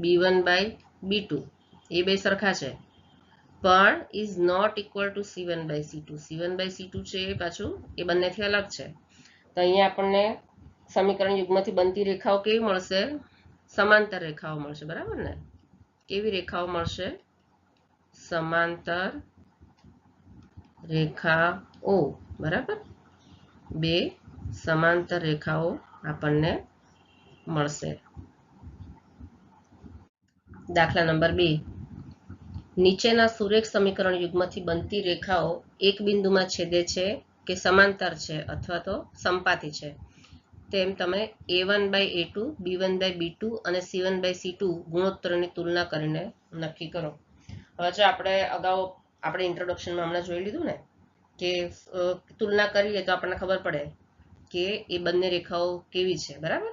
A: b1/b2. એ બે સરખા છે, પણ is not equal to c1/c2. c1/c2 છે એ પાછું એ બંનેથી અલગ છે. તો અહીંયા આપણને સમીકરણ યુગ્મથી બનતી રેખાઓ કેવી મળશે? સમાંતર રેખાઓ મળશે, બરાબર ને. કેવી રેખાઓ મળશે? સમાંતર રેખાઓ, બરાબર. બે સમાંતર રેખાઓ આપણને મળશે. દાખલા નંબર 2. નીચેના સુરેખ સમીકરણ યુગ્મથી બનતી રેખાઓ એક બિંદુમાં છેદે છે કે સમાંતર છે અથવા તો સંપાતી છે, તેમ તમે a1/a2, b1/b2 અને c1/c2 ગુણોત્તરોની તુલના કરીને નક્કી કરો. હવે જો આપણે ઇન્ટ્રોડક્શનમાં હમણાં જોઈ લીધું ને કે તુલના કરીએ તો આપણને ખબર પડે કે એ બંને રેખાઓ કેવી છે, બરાબર.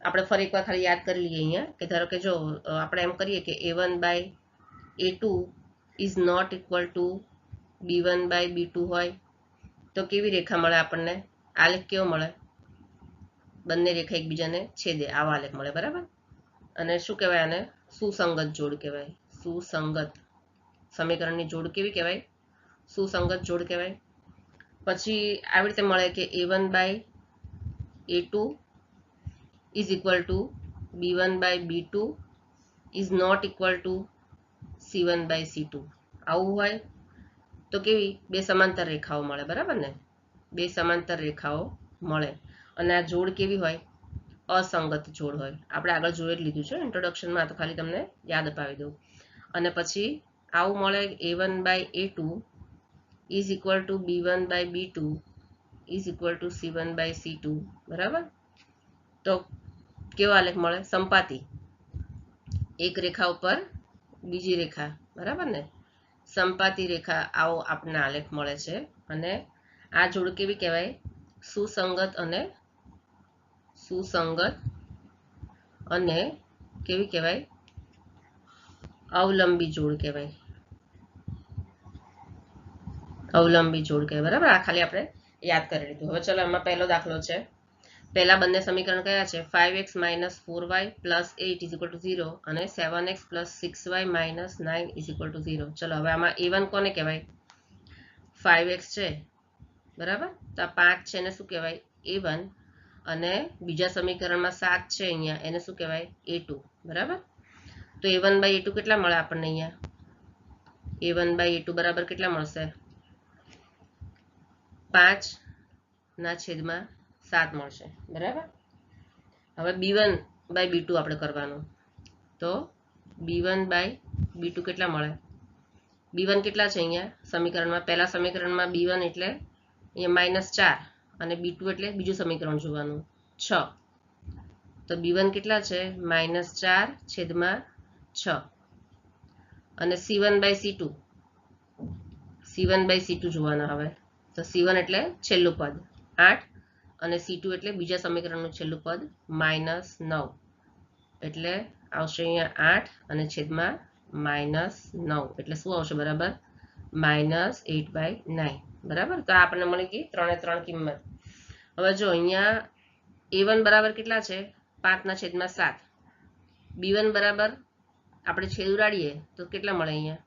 A: આપણે ફરી એકવાર ખાલી યાદ કરી લઈએ અહીંયા કે ધારો કે જો આપણે એમ કરીએ કે a1/a2 is not equal to b1/b2 હોય તો કેવી રેખા મળે આપણને? આલેખ કેવો મળે? બંને રેખા એકબીજાને છેદે આવો આલેખ મળે, બરાબર. અને શું કહેવાય આને? સુસંગત જોડ કહેવાય. સુસંગત સમીકરણની જોડ કેવી કહેવાય? સુસંગત જોડ કહેવાય. પછી આવી રીતે મળે કે a1/a2 is equal to b1/b2 is not equal to c1/c2. આવું હોય તો કેવી? બે સમાંતર રેખાઓ મળે, બરાબર ને. બે સમાંતર રેખાઓ મળે. અને આ જોડ કેવી હોય? અસંગત જોડ હોય. આપણે આગળ જોઈ જ લીધું છે ઇન્ટ્રોડક્શનમાં, તો ખાલી તમને યાદ અપાવી દઉં. અને પછી આવું મળે a1/a2 is equal to b1/b2 is equal to c1/c2, બરાબર. તો કેવો આલેખ મળે? સંપાતી. એક રેખા ઉપર બીજી રેખા, બરાબર ને. સંપાતી રેખા આવો આપણને આલેખ મળે છે. અને આ જોડ કેવી કહેવાય? સુસંગત અને કેવી કહેવાય? અવલંબી જોડ કહેવાય. અવલંબી જોડ કહેવાય, બરાબર. આ ખાલી આપણે યાદ કરી લીધું. હવે ચલો એમાં પહેલો દાખલો છે. પહેલા બંને સમીકરણ કયા છે? 5x - 4y + 8 = 0 અને 7x + 6y - 9 = 0. ચલો હવે આમાં a1 કોને કહેવાય? 5x છે, બરાબર. તો આ 5 છે એને શું કહેવાય? a1. અને બીજા સમીકરણમાં 7 છે અહીંયા, એને શું કહેવાય? a2, બરાબર. તો a1/a2 કેટલા મળે આપણને અહીંયા? a1/a2 બરાબર કેટલા મળશે? 5/7 મળશે, બરાબર. હવે b1/b2 આપણે કરવાનું. તો b1/b2 કેટલા મળે? b1 કેટલા છે અહીંયા સમીકરણમાં? પહેલા સમીકરણમાં b1 એટલે અહીંયા -4 અને b2 એટલે બીજું સમીકરણ જોવાનું 6. તો b1 કેટલા છે? -4/6. અને C1/C2 જોવાના હવે. તો C1 એટલે છેલ્લું પદ 8 અને C2 એટલે બીજા સમીકરણનું છેલ્લું પદ -9 એટલે આવશે અહીંયા 8 અને છેદમાં -9 એટલે શું આવશે બરાબર -8/9 બરાબર. તો આપણને મળી ગઈ 3 કિંમત. હવે જો અહીંયા A1 બરાબર કેટલા છે 5/7. B1 બરાબર આપણે છેદ ઉડાડીએ તો કેટલા મળે અહીંયા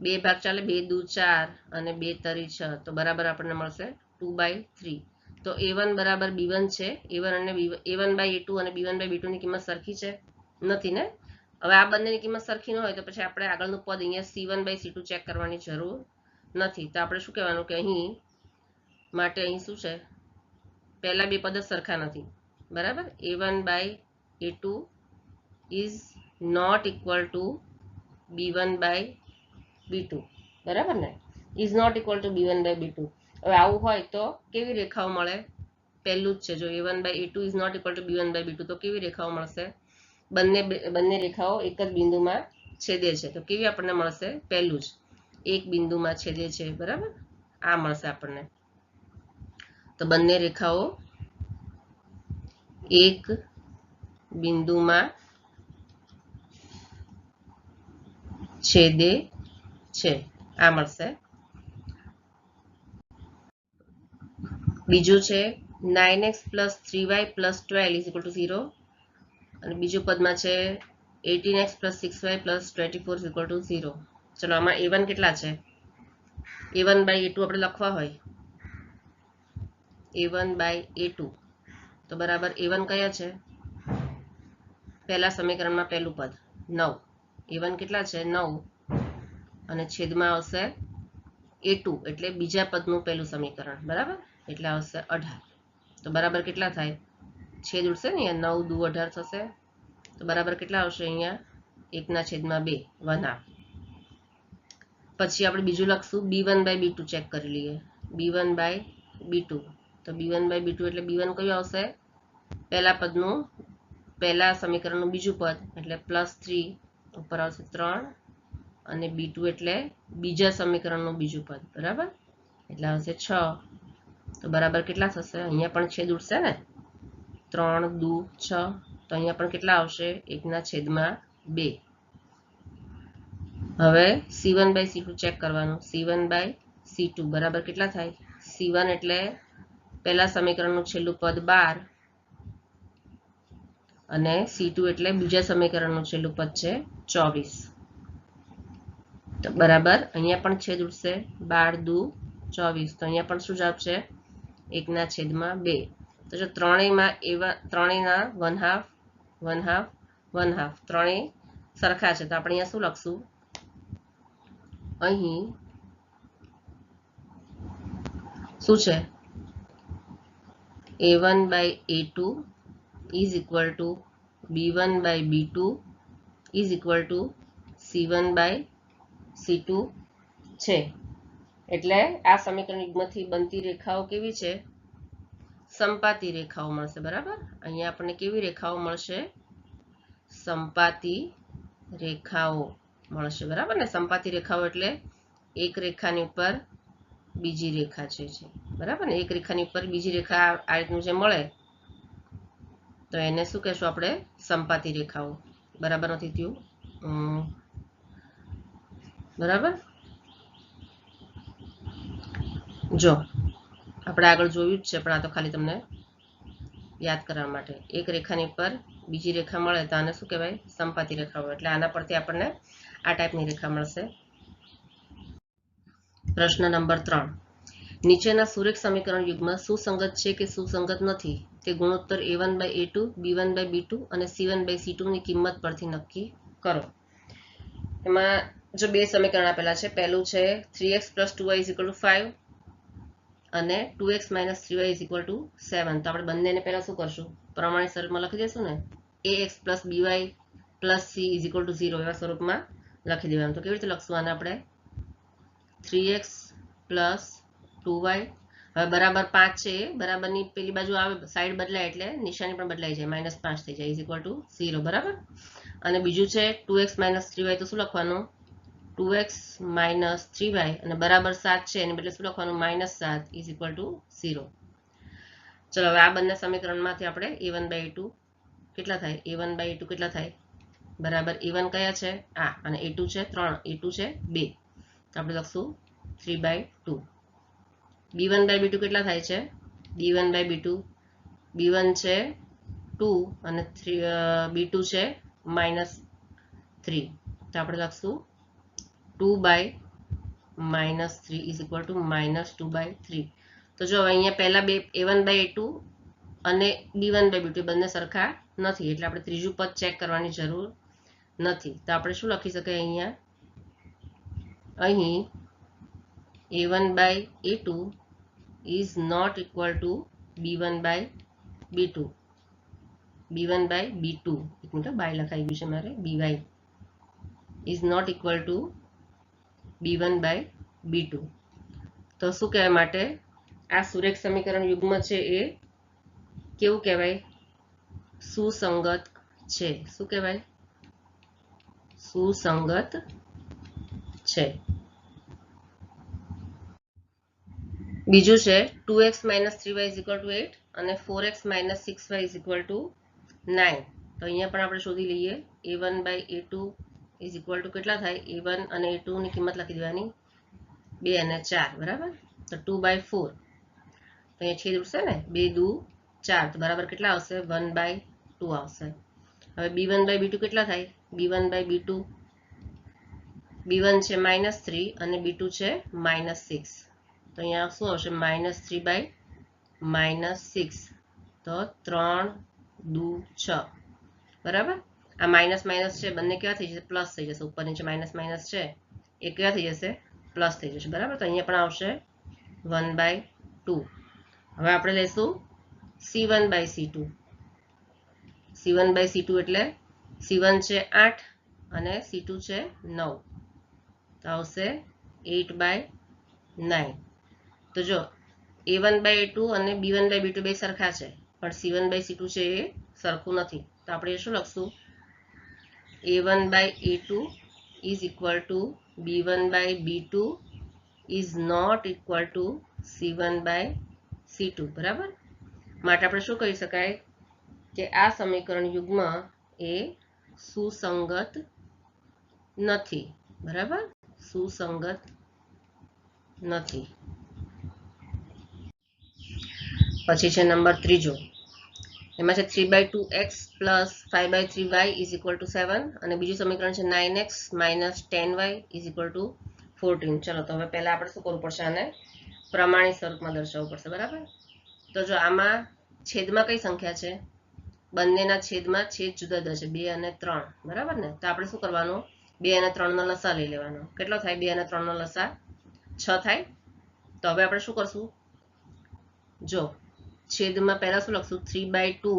A: 2 ભાગ ચાલે 2 દુ 4 અને 2 તરી 6 તો બરાબર આપણને મળશે 2/3. તો A1 બરાબર B1 છે. A1 અને A1/A2 અને B1/B2 ની કિંમત સરખી છે નથી ને. હવે આ બંનેની કિંમત સરખી ન હોય તો પછી આપણે આગળનું પદ અહીંયા C1/C2 ચેક કરવાની જરૂર નથી. તો આપણે શું કહેવાનું કે અહીં માટે અહીં શું છે પહેલા બે પદ સરખા નથી બરાબર. A1/A2 is not equal to B1/B2 બરાબર ને is not equal to B1/B2. હવે આવું હોય તો કેવી રેખાઓ મળે પહેલું જ છે જો A1/A2 is not equal to B1/B2 તો કેવી રેખાઓ મળશે બંને રેખાઓ એક જ બિંદુમાં છેદે છે તો કેવી આપણને મળશે પહેલું જ એક બિંદુમાં છેદે છે બરાબર આ મળશે આપણને. તો બંને રેખાઓ એક બિંદુમાં છેદે છે આ મળશે. બીજું છે 9x + 3y + 12 = 0 અને બીજું પદમાં છે 18x + 6y + 24 = 0. ચલો આમાં A1 કેટલા છે A1/A2 આપણે લખવા હોય A1/A2 તો બરાબર A1 કયા છે પહેલા સમીકરણમાં પહેલું પદ 9 A1 કેટલા છે 9 અને છેદમાં આવશે A2 એટલે બીજા પદનું પહેલું સમીકરણ બરાબર એટલે આવશે 18. તો બરાબર કેટલા થાય છેદ ઉડશે ને 9 દુ 18 થશે તો બરાબર કેટલા આવશે અહીંયા 1/2 1/2. પછી આપણે બીજું લખશું B1/B2 ચેક કરી લઈએ B1/B2 તો B1/B2 એટલે B1 કયું આવશે પહેલા પદનું પહેલા સમીકરણનું બીજું પદ એટલે +3 ઉપર આવશે 3 અને B2 એટલે બીજા સમીકરણનું બીજું પદ બરાબર એટલે આવશે 6 તો બરાબર કેટલા થશે અહીંયા પણ છેદ ઉડશે ને 3 દુ 6 તો અહીંયા પણ કેટલા આવશે 1/2. હવે C1/C2 ચેક કરવાનું C1/C2 બરાબર કેટલા થાય C1 એટલે પહેલા સમીકરણનું છેલ્લું પદ 12 અને C2 એટલે બીજા સમીકરણનું છેલ્લું પદ છે 24 તો બરાબર અહીંયા પણ છેદ ઉડશે 12 દુ 24 તો અહીંયા પણ શું જવાબ છે 1/2. તો જો ત્રણેયના 1/2 1/2 1/2 ત્રણેય સરખા છે તો આપણે અહીંયા શું લખશું અહીં શું છે A1/A2 is equal to B1/B2 is equal to C1/C2 છે. એટલે આ સમીકરણ યુગ્મથી બનતી રેખાઓ કેવી છે સમપાતી રેખાઓ મળશે બરાબર. અહીંયા આપણને કેવી રેખાઓ મળશે સમપાતી રેખાઓ મળશે બરાબર ને. સમપાતી રેખાઓ એટલે એક રેખાની ઉપર બીજી રેખા છે બરાબર ને. એક રેખાની ઉપર બીજી રેખા આ રીતનું જે મળે તો એને શું કહેશું આપણે સમપાતી રેખાઓ બરાબર નથી થયું બરાબર. જો આપણે આગળ જોયું જ છે પણ આ તો ખાલી તમને યાદ કરવા માટે એક રેખાની ઉપર બીજી રેખા મળે તો આને શું કહેવાય સમપાતી રેખાઓ એટલે આના પરથી આપણને આ ટાઈપની રેખા મળશે. પ્રશ્ન નંબર 3 નીચેના સુરેખ સમીકરણ યુગ્મ સુસંગત છે કે સુસંગત નથી તે ગુણોત્તર A1/A2 B1/B2 અને C1/C2 ની કિંમત પરથી નક્કી કરો. એમાં જો બે સમીકરણ આપેલા છે પહેલું છે 3x + 2y = 5 અને 2x - 3y = 7 તો આપણે બંનેને પહેલા શું કરશું પ્રમાણિત સ્વરૂપમાં લખી દેશું ને ax + by + c = 0 એવા સ્વરૂપમાં લખી દેવાનું. તો કેવી રીતે લખશું આને આપણે 3x + 2y હવે બરાબર 5 છે બરાબરની પેલી બાજુ આવે સાઈડ બદલાય એટલે નિશાની પણ બદલાઈ જાય -5 થઈ જાય = 0 બરાબર. અને બીજું છે 2x - 3y તો શું લખવાનું 2x - 3y અને બરાબર 7 છે એની બદલે શું લખવાનું -7 = 0. ચલો હવે આ બંને સમીકરણમાંથી આપણે a1/a2 કેટલા થાય a1/a2 કેટલા થાય બરાબર a1 કયા છે આ અને a2 છે 3 a2 છે 2 તો આપણે લખશું 3/2. b1/b2 કેટલા થાય છે b1/b2 b1 છે 2 અને b2 છે -3 તો આપણે લખશું 2/-3 = -2/3. તો જો અહીંયા પહેલા બે a1/a2 અને b1/b2 બંને સરખા નથી એટલે આપણે ત્રીજું પદ ચેક કરવાની જરૂર નથી. તો આપણે શું લખી શકાય અહીંયા અહીં a1/a2 is not equal to b1/b2 b1/b2 એક મિનિટ બાય લખાઈ ગયું છે મારે by is not equal to b1/b2. તો શું કહેવા માટે આ સુરેખ સમીકરણ યુગ્મ છે એ કેવું કહેવાય સુસંગત છે. શું કહેવાય સુસંગત છે. બીજું છે 2x - 3y = 8 અને 4x - 6y = 9. તો અહીંયા પણ આપણે શોધી લઈએ a1/a2 = કેટલા થાય a1 અને a2 ની કિંમત લખી દેવાની 2 અને 4 બરાબર. તો 2/4 તો અહીંયા છેદ ઉડશે ને 2 દુ 4 તો બરાબર કેટલા આવશે 1/2 આવશે. હવે b1/b2 કેટલા થાય b1/b2 b1 છે -3 અને b2 છે -6 તો અહીંયા શું આવશે -3/-6 તો 3 દુ 6 બરાબર. આ માઇનસ માઇનસ છે બંને કેવા થઈ જશે પ્લસ થઈ જશે ઉપર નીચે માઇનસ માઇનસ છે એ કેવા થઈ જશે પ્લસ થઈ જશે બરાબર. તો અહીંયા પણ આવશે 1/2. હવે આપણે લેશું c1/c2 c1/c2 એટલે c1 છે 8 અને c2 છે 9 તો આવશે 8/9. તો જો a1/a2 અને b1/b2 બે સરખા છે પણ c1/c2 છે એ સરખું નથી તો આપણે શું લખશું a1/a2 is equal to b1/b2 is not equal to c1/c2 બરાબર. માટે આપણે શું કહી શકાય કે આ સમીકરણ યુગ્મ એ સુસંગત નથી બરાબર સુસંગત નથી. પછી છે નંબર ત્રીજો એમાં છે 3/2x + 5/3y = 7 અને બીજું સમીકરણ છે 9x - 10y = 14. ચલો તો હવે પહેલા આપણે શું કરવું પડશે આને પ્રમાણિત સ્વરૂપમાં દર્શાવવું પડશે બરાબર. તો જો આમાં છેદમાં કઈ સંખ્યા છે બંનેના છેદમાં છેદ જુદા જુદા છે 2 અને 3 બરાબર ને. તો આપણે શું કરવાનું 2 અને 3 નો લસા લઈ લેવાનો. કેટલો થાય 2 અને 3 નો લસા 6 થાય. તો હવે આપણે શું કરશું જો છેદમાં પહેલા શું લખશું 3/2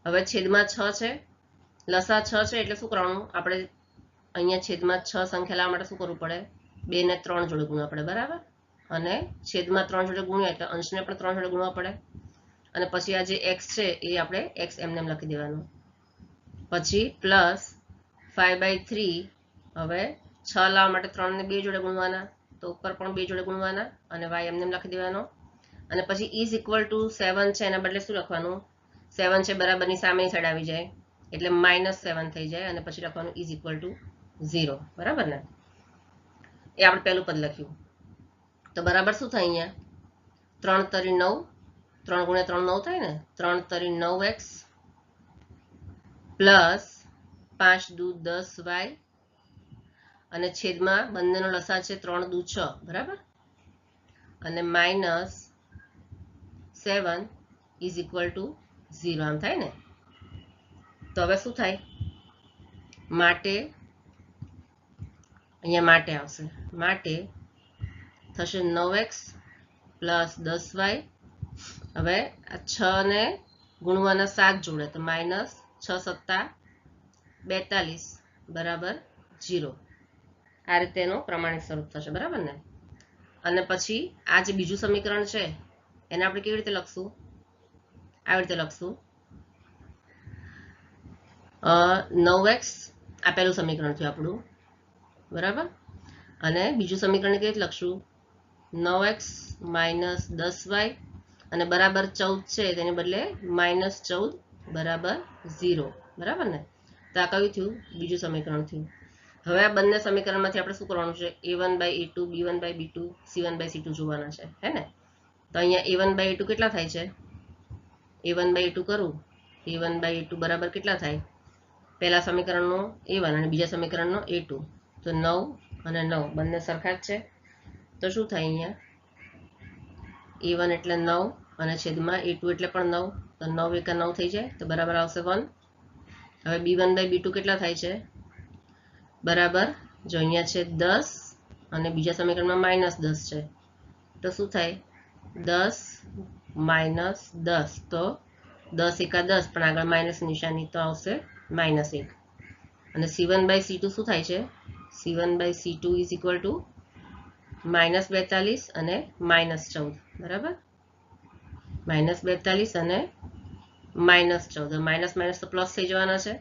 A: હવે છેદમાં 6 છે લસા 6 છે એટલે શું કરવાનું આપણે અહીંયા છેદમાં 6 સંખ્યા લાવવા માટે શું કરવું પડે 2 ને 3 જોડે ગુણવા પડે બરાબર અને છેદમાં 3 જોડે ગુણ્યા એટલે અંશને પણ 3 જોડે ગુણવા પડે અને પછી આ જે x છે એ આપણે x એમને લખી દેવાનું પછી પ્લસ 5/3 હવે 6 લાવવા માટે 3 ને 2 જોડે ગુણવાના તો ઉપર પણ 2 જોડે ગુણવાના અને y એમને લખી દેવાનો અને પછી ઇઝ ઇક્વલ ટુ 7 છે એના બદલે શું લખવાનું 7 છે બરાબરની સામેની સાઈડ આવી જાય એટલે -7 થઈ જાય અને પછી લખવાનું ઇઝ ઇક્વલ ટુ 0 બરાબર ને. એ આપણે પહેલું પદ લખ્યું તો બરાબર શું થાય અહીંયા 3 તરી 9 3 × 3 9 થાય ને 3 તરી 9x પ્લસ 5 દુ 10y અને છેદમાં બંનેનો લસા છે 3 દુ 6 બરાબર અને -7 ઇઝ ઇક્વલ ટુ 0 આમ થાય ને. તો હવે શું થાય માટે અહીંયા માટે આવશે માટે થશે 9x પ્લસ 10y હવે આ 6 ને ગુણવાના 7 જોડે તો -6 + 7 = 42 બરાબર 0. આ રીતે એનું પ્રમાણિત સ્વરૂપ થશે બરાબર ને. અને પછી આ જે બીજું સમીકરણ છે એને આપણે કેવી રીતે લખશું? આવી રીતે લખશું 9x આ પહેલું સમીકરણ થયું આપણું, બરાબર. અને બીજું સમીકરણ કેવી રીતે લખશું? 9x માઇનસ 10y અને બરાબર 14 છે તેને બદલે માઇનસ 14 બરાબર 0, બરાબર ને? તો આ કયું થયું? બીજું સમીકરણ થયું. હવે આ બંને સમીકરણમાંથી આપણે શું કરવાનું છે? a1 by a2 b1 by b2 c1 by c2 જોવાના છે, હે ને? તો અહીંયા a1 બાય a2 કેટલા થાય છે? a1 બાય a2 કરું, a1 બાય a2 બરાબર કેટલા થાય? પહેલા સમીકરણનો a1 અને બીજા સમીકરણનો a2, તો 9 અને 9 બંને સરખા જ છે. તો શું થાય અહીંયા? a1 એટલે 9 અને છેદમાં a2 એટલે પણ 9, તો 9 એકા 9 થઈ જાય, તો બરાબર આવશે 1. હવે b1 બાય b2 કેટલા થાય છે? બરાબર, જો અહીંયા છે 10 અને બીજા સમીકરણમાં માઇનસ 10 છે, તો શું થાય? 10 માઇનસ 10, તો 10 એકા 10 પણ આગળ માઇનસ નિશાની, તો આવશે -1. અને c1 બાય c2 શું થાય છે? c1 by c2 is equal two -42 અને -14, બરાબર. -42 અને -14, માઇનસ માઇનસ તો પ્લસ થઈ જવાના છે.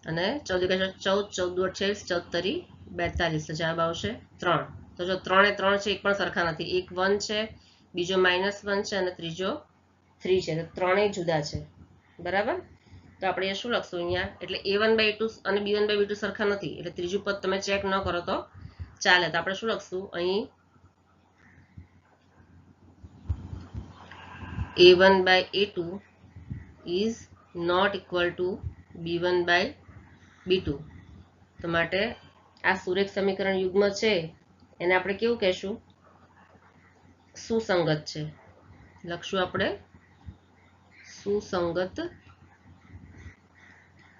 A: અને 14 14 14 28 14 તરી 42, તો જવાબ આવશે 3. તો જો 3 એ 3 છે, એક પણ સરખા નથી. એક 1 છે, બીજો -1 છે અને ત્રીજો 3 છે, તો ત્રણેય જુદા છે, બરાબર. તો આપણે અહીંયા શું લખશું અહીંયા? એટલે a1 બાય a2 અને b1 બાય b2 સરખા નથી, એટલે ત્રીજું પદ તમે ચેક ન કરો તો ચાલે. તો આપણે શું લખશું અહીં? a1 by a2 is not equal to b1 by b2. તો માટે આ સુરેખ સમીકરણ યુગ્મ છે એને આપણે કેવું કહેશું? સુસંગત છે. લખશું આપણે સુસંગત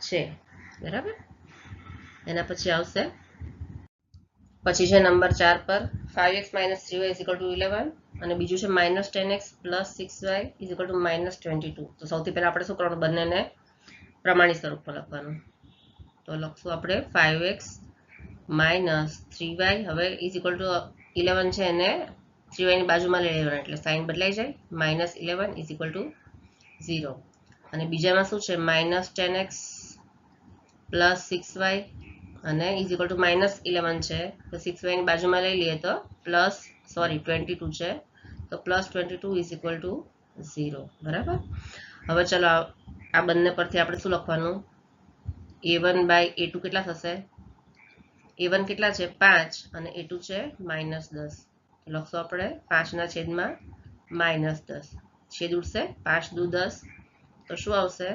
A: છે, બરાબર. એના પછી આવશે, પછી છે નંબર 4 પર 5x - 3y = 11 અને બીજું છે -10x + 6y = -22. તો સૌથી પહેલા આપણે શું કરવાનું? બંનેને પ્રમાણિત સ્વરૂપમાં લખવાનું. તો લખશું આપણે 5x - 3y, હવે = 11 છે એને 3y ની બાજુમાં લઈ લેવાના, એટલે સાઇન બદલાઈ જાય. -11 = 0. અને બીજામાં શું છે? -10x + 6y અને -11 છે, તો 6y ની બાજુમાં લઈ લઈએ તો +22 છે, તો +22 = 0, બરાબર. હવે ચલો આ બંને પરથી આપણે શું લખવાનું? a1 બાય a2 કેટલા થશે? a1 કેટલા છે? 5 અને a2 છે -10. લખશું આપણે 5 ના છેદમાં -10, છેદ ઉડશે, 5 દુ 10, તો શું આવશે?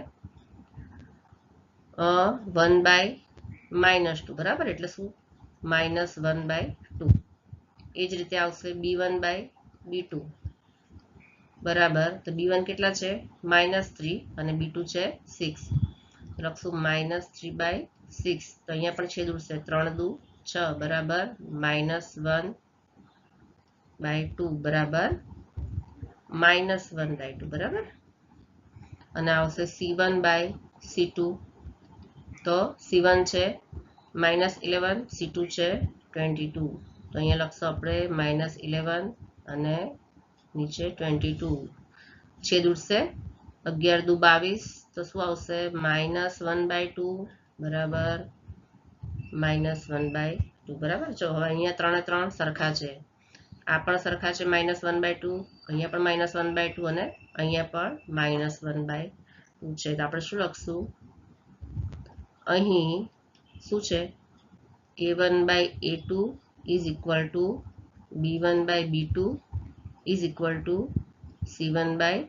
A: 1 બાય -2, બરાબર. એટલે શું? -1/2. એ જ રીતે આવશે b1 બાય b2, બરાબર. તો b1 કેટલા છે? -3 અને b2 છે 6, લખશું -3/6. તો અહીંયા પણ છેદ ઉડશે, 3 દુ 6, બરાબર -1/2 બરાબર -1/2, બરાબર. અને આવશે c1 બાય c2, તો c1 છે -11, c2 છે 22, તો અહીંયા લખશું આપણે -11 અને નીચે 22, છેદ ઉડશે, 11 દુ 22, તો શું આવશે? -1/2 બરાબર -1/2, બરાબર. જો હવે અહીંયા 3 એ 3 સરખા છે, આ પણ સરખા છે -1/2, અહીંયા પણ -1/2 અને અહીંયા પણ -1/2 છે. તો આપણે શું લખશું અહીં? શું છે? a1 by a2 is equal to b1 by b2 is equal to c1 by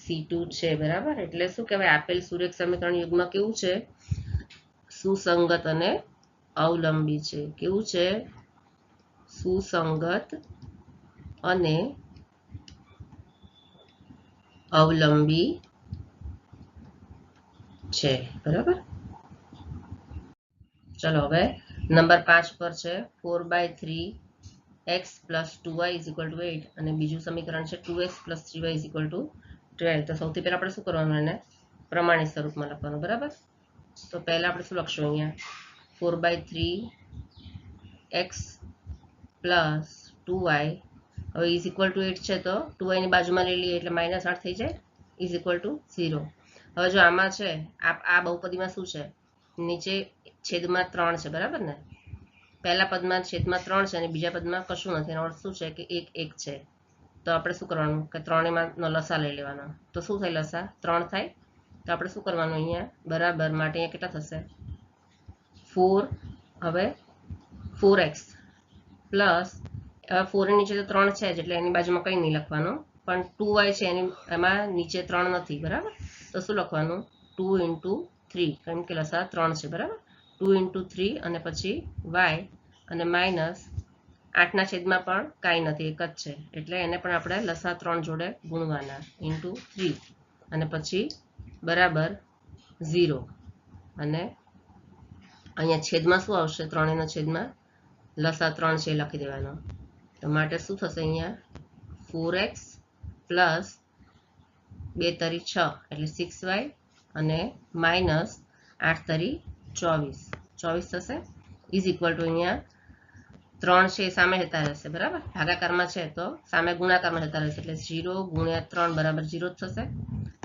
A: c2 છે, બરાબર. એટલે શું કહેવાય? આપેલ સુરેખ સમીકરણ યુગ્મ કેવું છે? સુસંગત અને અવલંબી છે. કેવું છે? સુસંગત અને અવલંબી છે, બરાબર. ચલો હવે નંબર 5 પર છે 4/3x + 2y = 8 અને બીજું સમીકરણ છે 2x + 3y = 12. તો સૌથી પહેલા આપણે શું કરવાનું? એને પ્રમાણિત સ્વરૂપમાં લખવાનું, બરાબર. તો પહેલા આપણે શું લખશું અહીંયા? 4/3x + 2y હવે ઇઝ ઇક્વલ ટુ 8 છે તો 2y ની બાજુમાં લઈ લઈએ એટલે -8 થઈ જાય ઇઝ ઇક્વલ ટુ 0. હવે જો આમાં છે આ બહુપદીમાં શું છે નીચે છેદમાં 3 છે બરાબર ને પહેલા પદમાં છેદમાં 3 છે અને બીજા પદમાં કશું નથી એનો અર્થ શું છે કે 1 1 છે તો આપણે શું કરવાનું કે ત્રણેયમાંનો લસા લઈ લેવાનો તો શું થાય લસા 3 થાય તો આપણે શું કરવાનું અહીંયા બરાબર માટે અહીંયા કેટલા થશે 4 હવે 4x પ્લસ હવે 4 ની નીચે તો 3 છે જ એટલે એની બાજુમાં કંઈ નહીં લખવાનું પણ 2y છે એમાં નીચે 3 નથી બરાબર તો શું લખવાનું 2 × 3 કેમ કે લસા 3 છે બરાબર 2 × 3 અને પછી y અને માઇનસ 8 ના છેદમાં પણ કાંઈ નથી એક જ છે એટલે એને પણ આપણે લસા 3 જોડે ગુણવાના × 3 અને પછી બરાબર 0 અને અહીંયા છેદમાં શું આવશે ત્રણેયના છેદમાં લસા 3 છે એ લખી દેવાનો તો માટે શું થશે અહીંયા 4x પ્લસ 2 તરી 6 એટલે 6y અને માઇનસ 8 તરી 24 થશે ઇઝ ઇક્વલ ટુ અહીંયા 3 છે સામે જતા રહેશે બરાબર ભાગાકારમાં છે તો સામે ગુણાકારમાં જતા રહેશે એટલે 0 × 3 બરાબર 0 જ થશે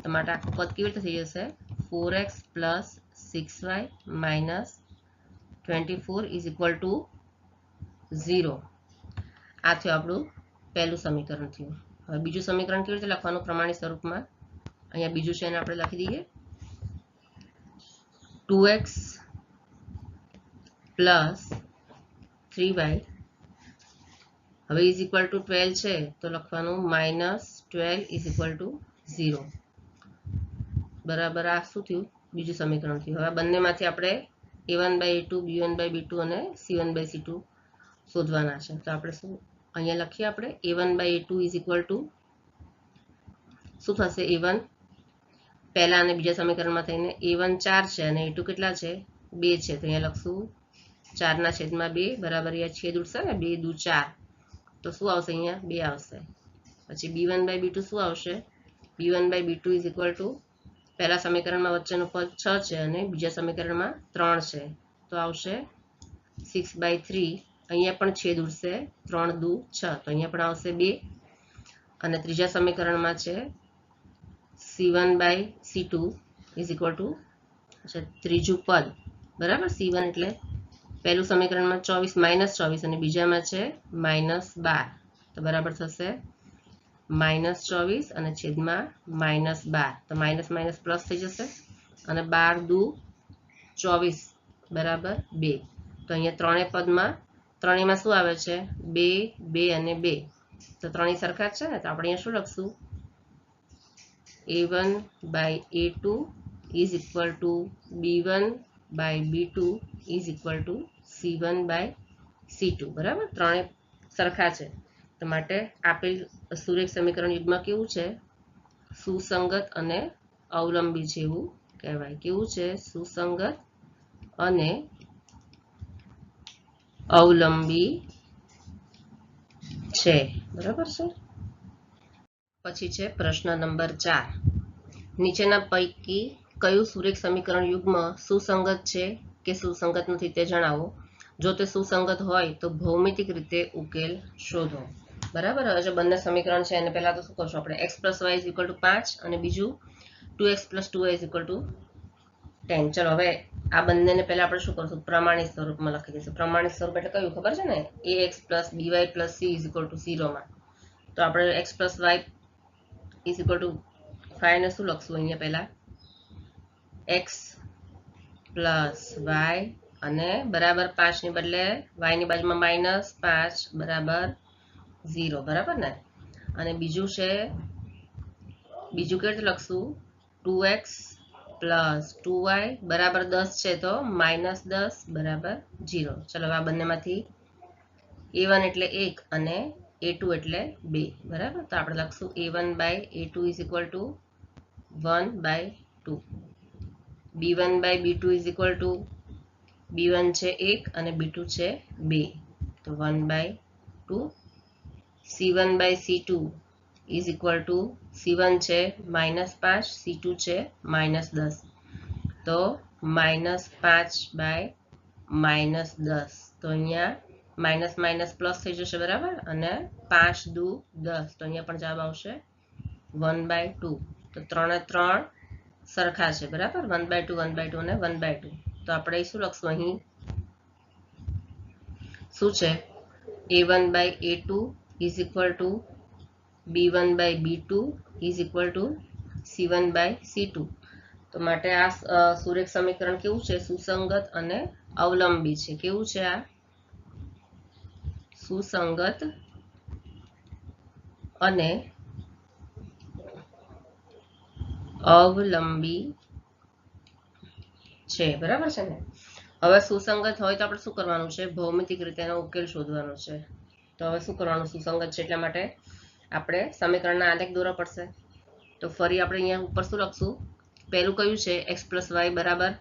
A: તો માટે આખું પદ કેવી રીતે થઈ જશે 4x plus 6y minus 24 is equal two 0. આ થયું આપણું પહેલું સમીકરણ થયું હવે બીજું સમીકરણ કેવી રીતે લખવાનું પ્રમાણિત સ્વરૂપમાં અહીંયા બીજું છે એને આપણે લખી દઈએ 2x પ્લસ 3y હવે ઇઝ ઇક્વલ ટુ 12 છે તો લખવાનું -12 ઇઝ ઇક્વલ ટુ 0 બરાબર આ શું થયું બીજું સમીકરણ થયું હવે બંનેમાંથી આપણે a1/a2 b1/b2 અને c1/c2 શોધવાના છે તો આપણે શું અહીંયા લખીએ આપણે a1/a2 ઇઝ ઇક્વલ ટુ શું થશે a1 પહેલા અને બીજા સમીકરણમાં થઈને a1 4 છે અને a2 કેટલા છે 2 છે તો અહીંયા લખશું 4 ના છેદમાં 2 બરાબર અહીંયા છેદ ઉડશે ને 2 દુ 4 તો શું આવશે અહીંયા 2 આવશે પછી b1/b2 શું આવશે b1/b2 ઇઝ ઇક્વલ ટુ પહેલા સમીકરણમાં વચ્ચેનું પદ 6 છે અને બીજા સમીકરણમાં 3 છે તો આવશે 6/3 અહીંયા પણ છેદ ઉડશે 3 દુ 6 તો અહીંયા પણ આવશે 2 અને ત્રીજા સમીકરણમાં છે c1/c2 ઇઝ ઇક્વલ ટુ ત્રીજું પદ બરાબર c1 એટલે પહેલું સમીકરણમાં 24 અને બીજામાં છે -12 તો બરાબર થશે -24 અને છેદમાં -12 તો માઇનસ માઇનસ પ્લસ થઈ જશે અને 12 દુ 24 બરાબર 2 તો અહીંયા ત્રણેયમાં શું આવે છે 2 2 અને 2 તો ત્રણેય સરખા છે ને તો આપણે અહીંયા શું લખશું a1/a2 is equal to b1/b2 is equal to c1/c2 બરાબર ત્રણેય સરખા છે તો માટે આપેલ સુરેખ સમીકરણ યુગ્મ કેવું છે સુસંગત અને અવલંબી છે એવું કહેવાય કેવું છે સુસંગત અને અવલંબી છે બરાબર છે પછી છે પ્રશ્ન નંબર 4 નીચેના પૈકી કયું સુરેખ સમીકરણ યુગ્મ સુસંગત છે કે સુસંગત નથી તે જણાવો જો તે સુસંગત હોય તો ભૌમિતિક રીતે ઉકેલ શોધો બરાબર હવે જો બંને સમીકરણ છે એને પહેલા તો શું કરશું આપણે x + y = 5 અને બીજું 2x + 2y = 10 ચલો હવે આ બંનેને પહેલા આપણે શું કરશું પ્રમાણિત સ્વરૂપમાં લખી દઈશું પ્રમાણિત સ્વરૂપ એટલે કયું ખબર છે ને ax + by + c = 0 માં તો આપણે x + y = 5 ને શું લખશું અહીંયા પહેલા x + y અને બરાબર 5 ની બદલે y ની બાજુમાં -5 બરાબર 0 બરાબર ને અને બીજું કેવી રીતે લખશું 2x + 2y બરાબર 10 છે તો -10 બરાબર 0 ચલો આ બંનેમાંથી a1 એટલે 1 અને a2 એટલે 2 બરાબર તો આપણે લખશું a1/a2 = 1/2 b1/b2 = b1 છે 1 અને b2 છે 2 તો 1/2 c1/c2 = c1 છે -5 c2 છે -10 તો -5/-10 તો અહીંયા માઇનસ માઇનસ પ્લસ થઈ જશે, બરાબર. અને 5 દુ 10, તો અહીંયા પણ જવાબ આવશે 1/2. તો 3 3 સરખા છે, બરાબર. 1/2 1/2 અને 1/2. તો આપણે શું લખશું અહીં? શું છે? a1/a2 is equal to b1/b2 is equal to c1/c2. તો માટે આ સુરેખ સમીકરણ કેવું છે? સુસંગત અને અવલંબી છે. કેવું છે આ? સુસંગત અને અવલંબી છે, બરાબર છે ને. હવે સુસંગત હોય તો આપણે શું કરવાનું છે? ભૌમિતિક રીતે એનો ઉકેલ શોધવાનો છે. તો હવે શું કરવાનું? સુસંગત છે એટલા માટે આપણે સમીકરણના આલેખ દોરવા પડશે. તો ફરી આપણે અહીંયા ઉપર શું લખશું? પહેલું કયું છે? x + y બરાબર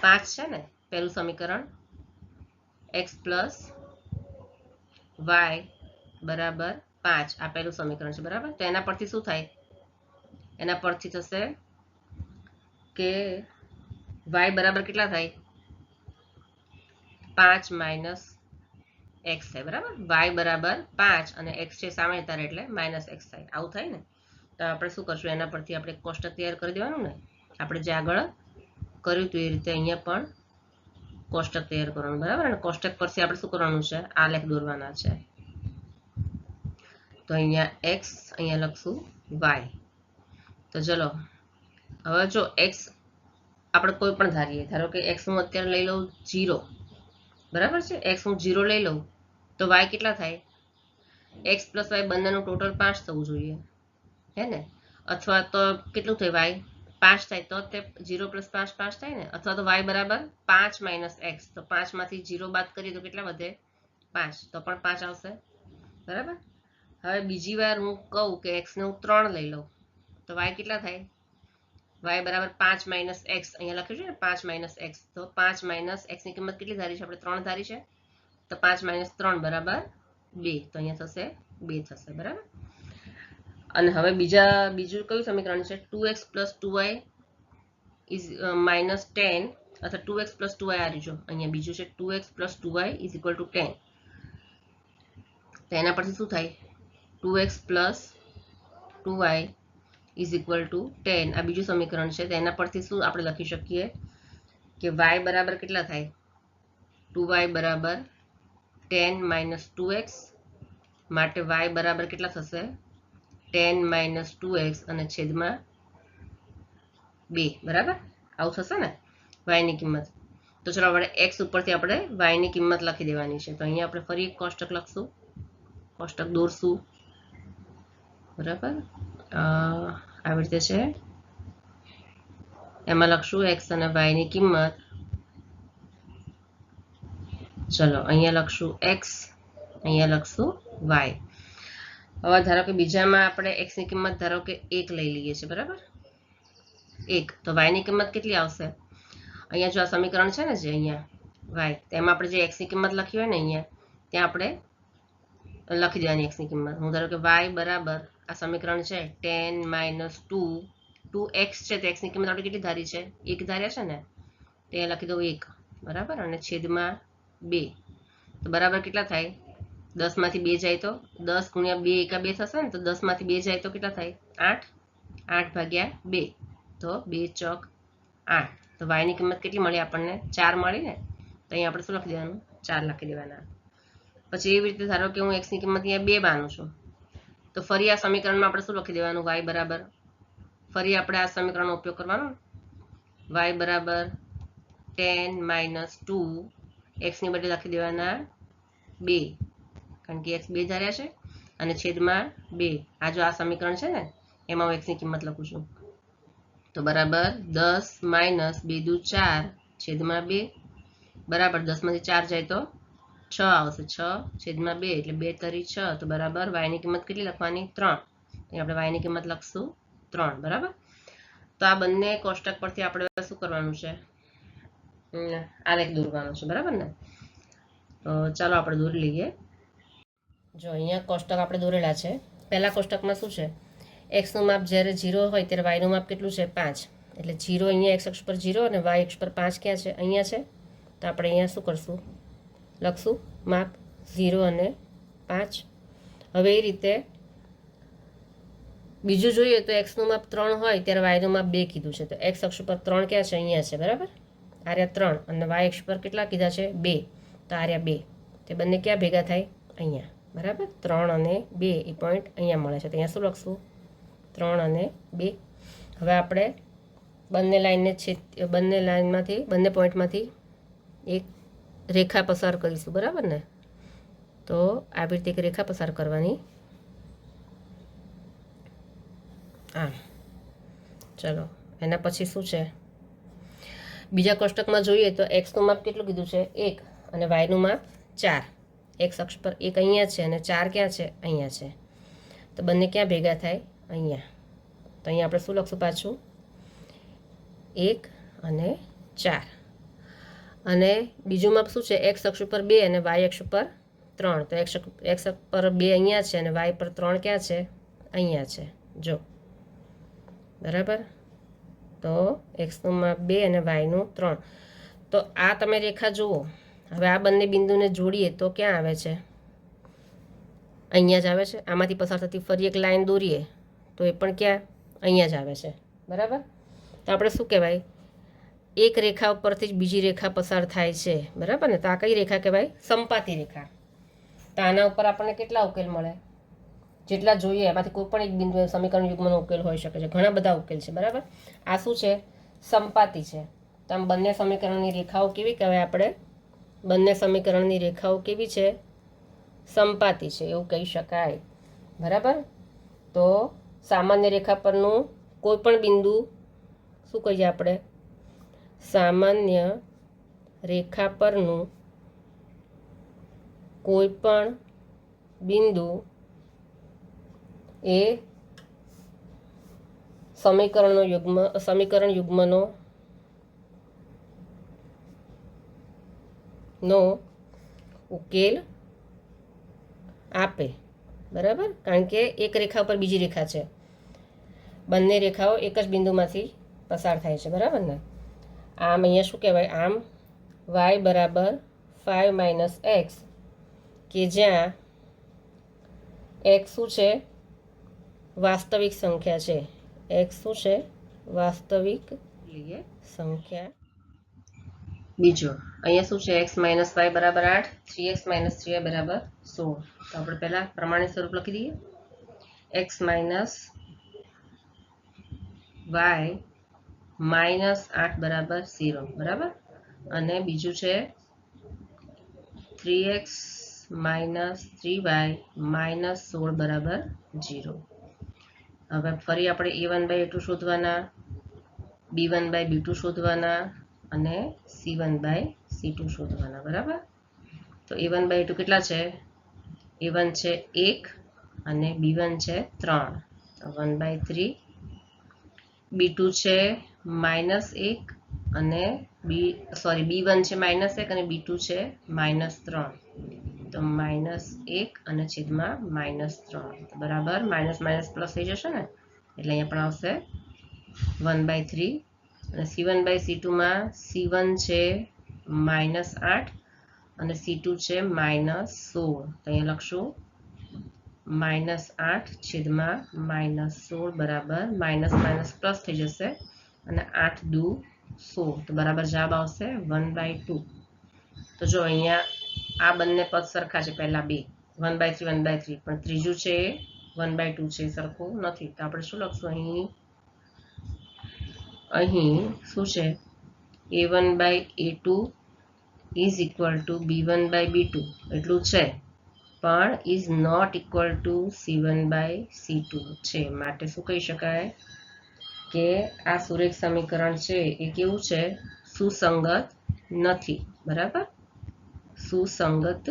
A: 5 છે ને પહેલું સમીકરણ. x + y બરાબર 5 આ પહેલું સમીકરણ છે, બરાબર. તો એના પરથી શું થાય? એના પરથી થશે કે y બરાબર કેટલા થાય? 5 માઇનસ x થાય, બરાબર. y બરાબર 5 અને x છે સામે તારે એટલે માઇનસ x થાય. આવું થાય ને. તો આપણે શું કરશું? એના પરથી આપણે કોષ્ટક તૈયાર કરી દેવાનું ને. આપણે જે આગળ કર્યું હતું એ રીતે અહીંયા પણ કોષ્ટક તૈયાર કરવાનું, બરાબર. અને કોષ્ટક પરથી આપણે શું કરવાનું છે? આલેખ દોરવાના છે. તો અહીંયા x, અહીંયા લખશું y. તો ચલો હવે જો x આપણે કોઈ પણ ધારીએ, ધારો કે x હું અત્યારે લઈ લઉં 0, બરાબર છે. x હું 0 લઈ લઉં તો y કેટલા થાય? x + y બંનેનું ટોટલ 5 થવું જોઈએ, હે ને. અથવા તો કેટલું થાય? y 5 થાય તો તે 0 + 5 5 થાય ને. અથવા તો y બરાબર 5 - x, તો 5 માંથી 0 બાદ કરીએ તો કેટલા વધે? 5, તો પણ 5 આવશે, બરાબર. હવે બીજી વાર હું કહું કે x ને હું 3 લઈ લઉં તો y કેટલા થાય? y બરાબર 5 - x, અહીંયા લખ્યું છે ને 5 - x. તો 5 - x ની કિંમત કેટલી ધારી છે? આપણે 3 ધારી છે. તો 5 - 3 બરાબર 2. તો અહીંયા થશે 2 થશે, બરાબર. અને હવે બીજું કયું સમીકરણ છે? 2x + 2y ઇઝ -10, અથવા 2x + 2y આ રીજો અહીંયા બીજું છે 2x + 2y is equal to 10. તો એના પરથી શું થાય? 2x + 2y is equal to 10 આ બીજું સમીકરણ છે. તો એના પરથી શું આપણે લખી શકીએ કે y બરાબર કેટલા થાય? 2y બરાબર 10 - 2x, માટે y બરાબર કેટલા થશે? 10 - 2x અને છેદમાં 2, બરાબર. આવું થશે ને y ની કિંમત. તો ચલો આપણે x ઉપરથી આપણે y ની કિંમત લખી દેવાની છે. તો અહીંયા આપણે ફરી એક કોષ્ટક લખશું, કોષ્ટક દોરશું, બરાબર. આવી રીતે છે. એમાં લખશું x અને y ની કિંમત. ચલો અહીંયા લખશું x, અહીંયા લખશું y. હવે ધારો કે બીજામાં આપણે x ની કિંમત ધારો કે 1 લઈ લઈએ છીએ, બરાબર. 1, તો y ની કિંમત કેટલી આવશે? અહીંયા જો આ સમીકરણ છે ને જે અહીંયા y, તેમાં આપણે જે x ની કિંમત લખી હોય ને અહીંયા ત્યાં આપણે લખી દેવાની x ની કિંમત. હું ધારો કે y બરાબર આ સમીકરણ છે 10 - 2x છે. તો x ની કિંમત આપણે કેટલી ધારી છે? 1 ધાર્યા છે ને. તે લખી દઉં 1, બરાબર. અને છેદમાં 2, તો બરાબર કેટલા થાય? 10 માંથી 2 જાય તો 10 × 2 = 2 થશે ને. તો 10 માંથી 2 જાય તો કેટલા થાય? 8, 8/2, તો 2 ચોક 8. તો y ની કિંમત કેટલી મળી આપણને? 4 મળી ને. તો અહીંયા આપણે શું લખી દેવાનું? 4 લખી દેવાના. પછી એવી રીતે ધારો કે હું x ની કિંમત અહીંયા 2 માનું છું, તો ફરી આ સમીકરણમાં આપણે શું લખી દેવાનું? y બરાબર ફરી આપણે આ સમીકરણનો ઉપયોગ કરવાનો. y બરાબર 10 - 2, x ની બદલે લખી દેવાના 2, કારણ કે x 2 ધાર્યા છે, અને છેદમાં 2. આ જો આ સમીકરણ છે ને એમાં હું x ની કિંમત લખું છું. તો બરાબર 10 - 2 દુ 4 છેદમાં 2, બરાબર. 10 માંથી 4 જાય તો 6 આવશે. 6 છેદમાં 2 એટલે 2 તરી 6. તો બરાબર y ની કિંમત કેટલી લખવાની? 3. આપણે y ની કિંમત લખશું 3, બરાબર. તો આ બંને કોષ્ટક પરથી આપણે શું કરવાનું છે? આલેખ દોરવાનું છે, બરાબર ને. તો ચાલો આપણે દોરી લઈએ. જો અહીંયા કોષ્ટક આપણે દોરેલા છે. પહેલા કોષ્ટકમાં શું છે? x નું માપ જ્યારે 0 હોય ત્યારે y નું માપ કેટલું છે? 5. એટલે 0 અહીંયા x અક્ષ પર 0 અને y અક્ષ પર 5 ક્યાં છે? અહીંયા છે. તો આપણે અહીંયા શું કરશું? લખશું માપ 0 અને 5. હવે એ રીતે બીજું જોઈએ તો એક્સનું માપ 3 હોય ત્યારે વાયનું માપ 2 કીધું છે. તો એક્સ અક્ષ પર 3 ક્યાં છે? અહીંયા છે, બરાબર. આર્યા 3 અને વાય અક્ષ પર કેટલા કીધા છે? 2. તો આર્યા 2. તે બંને ક્યાં ભેગા થાય? અહીંયા, બરાબર. 3 અને 2 એ પોઈન્ટ અહીંયા મળે છે. તો અહીંયા શું લખશું? 3 અને 2. હવે આપણે બંને લાઈનમાંથી બંને પોઈન્ટમાંથી એક રેખા પસાર કરીશું, બરાબર ને? તો આવી રીતે એક રેખા પસાર કરવાની. આમ. ચલો, એના પછી શું છે? બીજા કોષ્ટકમાં જોઈએ તો એક્સનું માપ કેટલું કીધું છે? 1 અને વાયનું માપ 4. એક્સ અક્ષ પર 1 અહીંયા છે અને 4 ક્યાં છે? અહીંયા છે. તો બંને ક્યાં ભેગા થાય? અહીંયા. તો અહીંયા આપણે શું લખશું પાછું? 1 અને 4. અને બીજું માપ શું છે? એક્સ અક્ષ પર 2 અને વાય અક્ષ પર 3. તો એક્સ પર 2 અહીંયા છે અને વાય પર 3 ક્યાં છે? અહીંયા છે. જો, બરાબર. તો એક્સનું માપ 2 અને વાયનું 3. તો આ તમે રેખા જુઓ. હવે આ બંને બિંદુને જોડીએ તો ક્યાં આવે છે? અહીંયા જ આવે છે. આમાંથી પસાર થતી ફરી એક લાઈન દોરીએ તો એ પણ ક્યાં? અહીંયા જ આવે છે, બરાબર. તો આપણે શું કહેવાય? એક રેખા ઉપરથી જ બીજી રેખા પસાર થાય છે, બરાબર ને? તો આ કઈ રેખા કહેવાય? સંપાતી રેખા. તો આના ઉપર આપણને કેટલા ઉકેલ મળે? જેટલા જોઈએ એમાંથી કોઈ પણ એક બિંદુ સમીકરણ યુગ્મનો ઉકેલ હોઈ શકે છે. ઘણા બધા ઉકેલ છે, બરાબર. આ શું છે? સંપાતી છે. તો આમ બંને સમીકરણની રેખાઓ કેવી કહેવાય? આપણે બંને સમીકરણની રેખાઓ કેવી છે? સંપાતી છે એવું કહી શકાય, બરાબર. તો સામાન્ય રેખા પરનું કોઈ પણ બિંદુ શું કહીએ આપણે? સામાન્ય રેખા પરનું કોઈ પણ બિંદુ એ સમીકરણ યુગ્મનો ઉકેલ આપે, બરાબર. કારણ કે એક રેખા પર બીજી રેખા છે. બંને રેખાઓ એક જ બિંદુમાંથી પસાર થાય છે, બરાબર ને? આમ અહીંયા શું કહેવાય? આમ વાય બરાબર 5 - x, કે જ્યાં x શું છે? વાસ્તવિક સંખ્યા છે. x શું છે? વાસ્તવિક સંખ્યા. બીજો અહીંયા શું છે? x - y બરાબર 8, 3x - 3y બરાબર 16. તો આપણે પહેલા પ્રમાણિત સ્વરૂપ લખી દઈએ. x - y -8 બરાબર 0, બરાબર. અને બીજું છે 3x - 3y -16 બરાબર 0. હવે ફરી આપણે a1/a2 શોધવાના, b1/b2 શોધવાના અને c1/c2 શોધવાના, બરાબર. તો a1/a2 કેટલા છે? a1 છે 1 અને b1 છે 3. તો 1/3. b2 છે -1 અને b1 છે -1 અને b2 છે -3. તો -1 અને છેદમાં -3. બરાબર. માઇનસ માઇનસ પ્લસ થઈ જશે ને, એટલે અહીંયા પણ આવશે 1/3. અને c1/c2 માં c1 છે -8 અને c2 છે -16. તો અહીંયા લખશું -8 છેદમાં -16 બરાબર માઇનસ માઇનસ પ્લસ થઈ જશે અને 8 દુ 16. તો બરાબર જવાબ આવશે 1/2. તો જો અહીંયા આ બંને પદ સરખા છે. પહેલા બે 1/3 1/3, પણ ત્રીજું છે 1/2 છે, સરખું નથી. તો આપણે શું લખશું? અહીં શું છે? a1/a2 is equal to b1/b2 એટલું છે, પણ is not equal to c1/c2 છે. માટે શું કહી શકાય? કે આ સુરેખ સમીકરણ છે એ કેવું છે? સુસંગત નથી, બરાબર. સુસંગત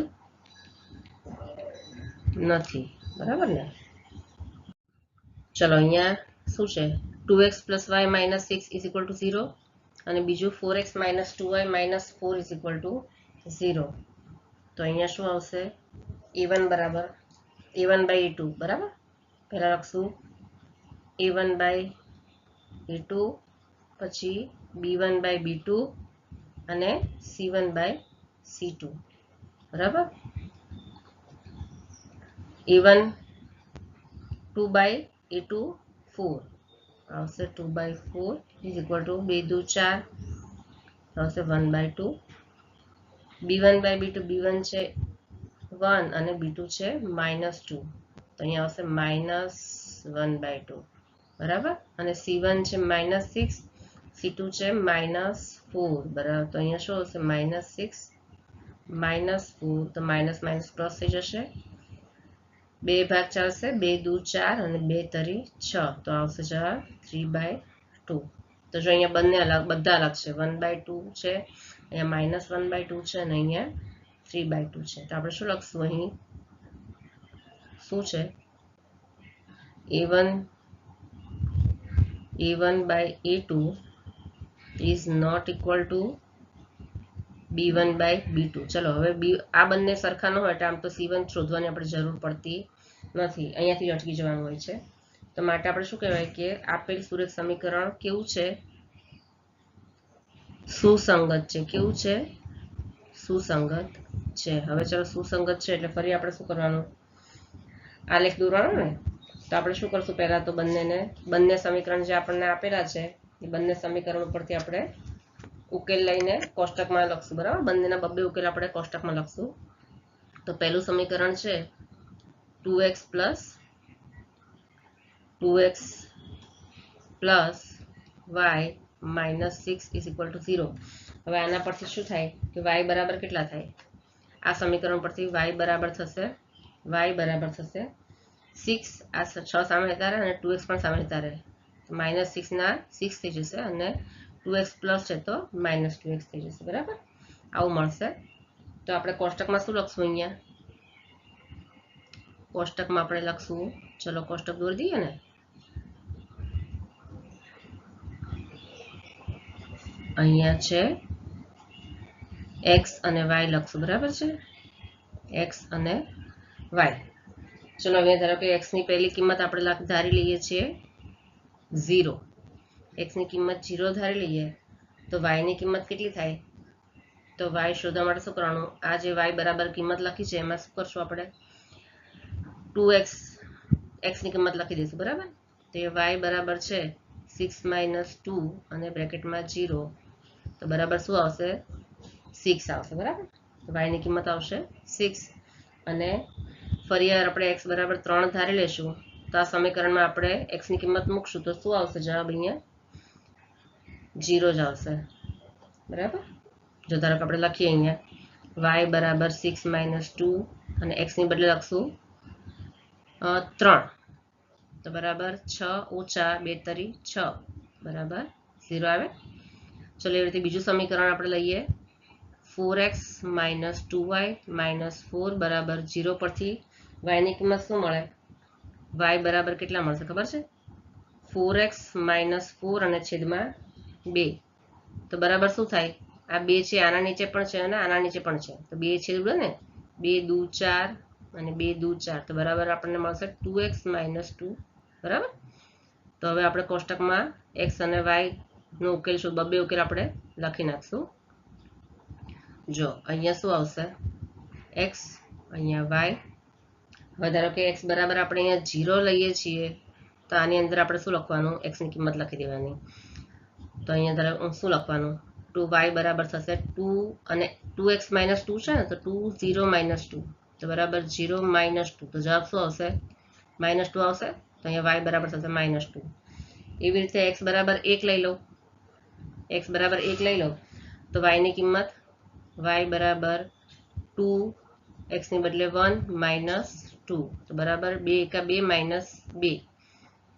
A: નથી, બરાબર ને? ચલો, અહીંયા શું છે? 2x + y - 6 is equal two 0 અને બીજું 4x - 2y - 4 is equal two 0. તો અહીંયા શું આવશે? a1 બરાબર a1/a2, બરાબર. પહેલા લખશું a1/a2, પછી b1/b2 અને c1/c2, બરાબર. a1 2/a2 4 આવશે 2/4 ઇઝ ઇક્વલ ટુ 2 દુ 4 આવશે 1/2 b1/b2 b1 છે 1 અને b2 છે -2 તો અહીંયા આવશે -1/2 બરાબર અને c1 છે -6 c2 છે -4 બરાબર તો અહીંયા શું હશે -6 -4 તો માઇનસ માઇનસ પ્લસ થઈ જશે 2 ભાગ ચાલશે 2 દુ 4 અને 2 તરી 6 તો આવશે જવાબ 3/2 તો જો અહીંયા બંને અલગ બધા અલગ છે 1/2 છે અહીંયા -1/2 છે અને અહીંયા 3/2 છે તો આપણે શું લખશું અહીં શું છે a1/a2 is not equal to b1/b2 ચલો હવે આ બંને સરખા ન હોય એટલે આમ તો c1 શોધવાની આપણે જરૂર પડતી નથી અહીંયાથી જ અટકી જવાનું હોય છે તો માટે આપણે શું કહેવાય કે આપેલ સુરેખ સમીકરણ કેવું છે સુસંગત છે કેવું છે સુસંગત છે હવે ચલો સુસંગત છે એટલે ફરી આપણે શું કરવાનું આલેખ દોરવાનો ને તો આપણે શું કરશું પહેલા તો બંને સમીકરણ જે આપણને આપેલા છે એ બંને સમીકરણ ઉપરથી આપણે ઉકેલ લઈને કોષ્ટકમાં લખશું બરાબર બંનેના બબ્બે ઉકેલ આપણે કોષ્ટકમાં લખશું તો પહેલું સમીકરણ છે 2x plus y minus 6 is equal to 0 હવે આના પરથી શું થાય કે y બરાબર કેટલા થાય આ સમીકરણ પરથી y બરાબર થશે 6 આ 6 સામે જતા રહે અને 2x પણ સામે જતા રહે તો -6 ના 6 થઈ જશે અને 2x પ્લસ છે તો -2x થઈ જશે બરાબર આવું મળશે તો આપણે કોષ્ટકમાં શું લખશું અહીંયા કોષ્ટકમાં આપણે લખશું ચલો કોષ્ટક દોરી દઈએ ને અહીંયા છે x અને y લખશું બરાબર છે x અને y ચલો હવે ધારો કે x ની પહેલી કિંમત આપણે ધારી લઈએ છીએ 0 x ની કિંમત 0 ધારી લઈએ તો y ની કિંમત કેટલી થાય તો y શોધવા માટે શું કરવાનું આ જે y બરાબર કિંમત લખી છે એમાં શું કરશું આપણે 2x x ની કિંમત લખી દઈશું બરાબર તો એ y બરાબર છે 6 - 2 અને બ્રેકેટમાં 0 તો બરાબર શું આવશે 6 આવશે બરાબર તો y ની કિંમત આવશે 6 અને ફરી આપણે x બરાબર 3 ધારી લેશું તો આ સમીકરણમાં આપણે x ની કિંમત મૂકશું તો શું આવશે જવાબ અહીંયા 0 જ આવશે બરાબર જો ધારો કે આપણે લખીએ અહીંયા y બરાબર 6 - 2 અને x ની બદલે લખશું 3 તો બરાબર 6 ઓછા 2 તરી 6 બરાબર 0 આવે ચલો એવી રીતે બીજું સમીકરણ આપણે લઈએ 4x - 2y - 4 બરાબર 0 પરથી y ની કિંમત શું મળે y બરાબર કેટલા મળશે ખબર છે 4x - 4 અને છેદમાં 2 તો બરાબર શું થાય આ 2 છે આના નીચે પણ છે અને આના નીચે પણ છે તો 2 છેદ ને 2 દુ 4 અને 2 દુ 4 તો બરાબર આપણને મળશે 2x - 2 બરાબર તો હવે આપણે કોષ્ટકમાં x અને y નો ઉકેલ શું બબ્બે ઉકેલ આપણે લખી નાખશું જો અહીંયા શું આવશે x અહીંયા y હવે ધારો કે x બરાબર આપણે અહીંયા 0 લઈએ છીએ તો આની અંદર આપણે શું લખવાનું x ની કિંમત લખી દેવાની તો અહીંયા ધારો શું લખવાનું 2y બરાબર થશે 2 અને 2x - 2 છે ને તો 2 0 - 2 તો બરાબર 0 - 2 તો જવાબ શું આવશે -2 આવશે તો અહીંયા y બરાબર થશે -2 એવી રીતે x બરાબર 1 લઈ લો x બરાબર 1 લઈ લો તો y ની કિંમત y બરાબર 2 x ની બદલે 1 - 2 તો બરાબર 2 એકા 2 - 2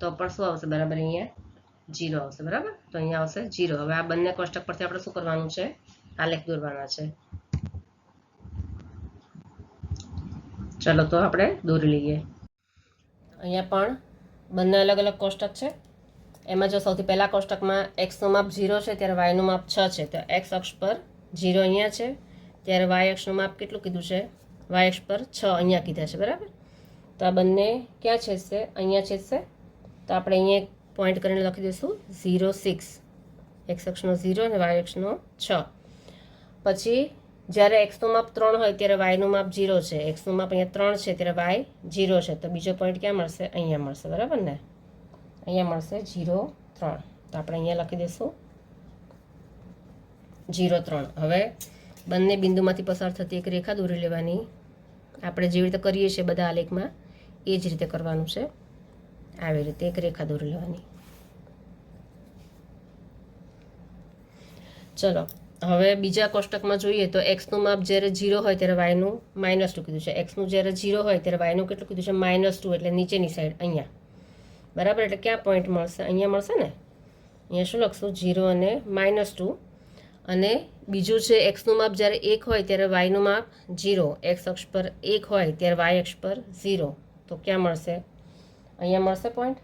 A: તો પણ શું આવશે બરાબર અહીંયા 0 આવશે બરાબર તો અહીંયા આવશે 0 હવે આ બંને કોષ્ટક પરથી આપણે શું કરવાનું છે આલેખ દોરવાના છે ચલો તો આપણે દોરી લઈએ અહીંયા પણ બંને અલગ અલગ કોષ્ટક છે એમાં જો સૌથી પહેલા કોષ્ટકમાં x નું માપ 0 છે ત્યારે y નું માપ 6 છે તો x અક્ષ પર 0 અહીંયા છે ત્યારે y અક્ષનું માપ કેટલું કીધું છે y અક્ષ પર 6 અહીંયા કીધા છે બરાબર તો આ બંને ક્યાં છેદશે અહીંયા છેદશે તો આપણે અહીંયા પોઈન્ટ કરીને લખી દઈશું 0 6 x અક્ષનો 0 અને y અક્ષનો 6 પછી જ્યારે એક્સનું માપ 3 હોય ત્યારે વાયનું માપ 0 છે. એક્સનું માપ અહીંયા 3 છે ત્યારે વાય 0 છે. તો બીજો પોઈન્ટ ક્યાં મળશે? અહીંયા મળશે. બરાબર ને? અહીંયા મળશે 0, 3. તો આપણે અહીંયા લખી દઈશું 0, 3. હવે બંને બિંદુમાંથી પસાર થતી એક રેખા દોરી લેવાની. આપણે જેવી રીતે કરીએ છીએ બધા આલેખમાં એ જ રીતે કરવાનું છે. આવી રીતે એક રેખા દોરી લેવાની. ચલો હવે બીજા કોષ્ટકમાં જોઈએ તો એક્સનું માપ જ્યારે 0 હોય ત્યારે વાયનું -2 કીધું છે. એક્સનું જ્યારે 0 હોય ત્યારે વાયનું કેટલું કીધું છે? -2, એટલે નીચેની સાઈડ અહીંયા. બરાબર, એટલે ક્યાં પોઈન્ટ મળશે? અહીંયા મળશે ને. અહીંયા શું લખશું? 0 અને -2. અને બીજું છે એક્સનું માપ જ્યારે 1 હોય ત્યારે વાયનું માપ 0. એક્સ અક્ષ પર 1 હોય ત્યારે વાય અક્ષ પર 0. તો ક્યાં મળશે? અહીંયા મળશે પોઈન્ટ.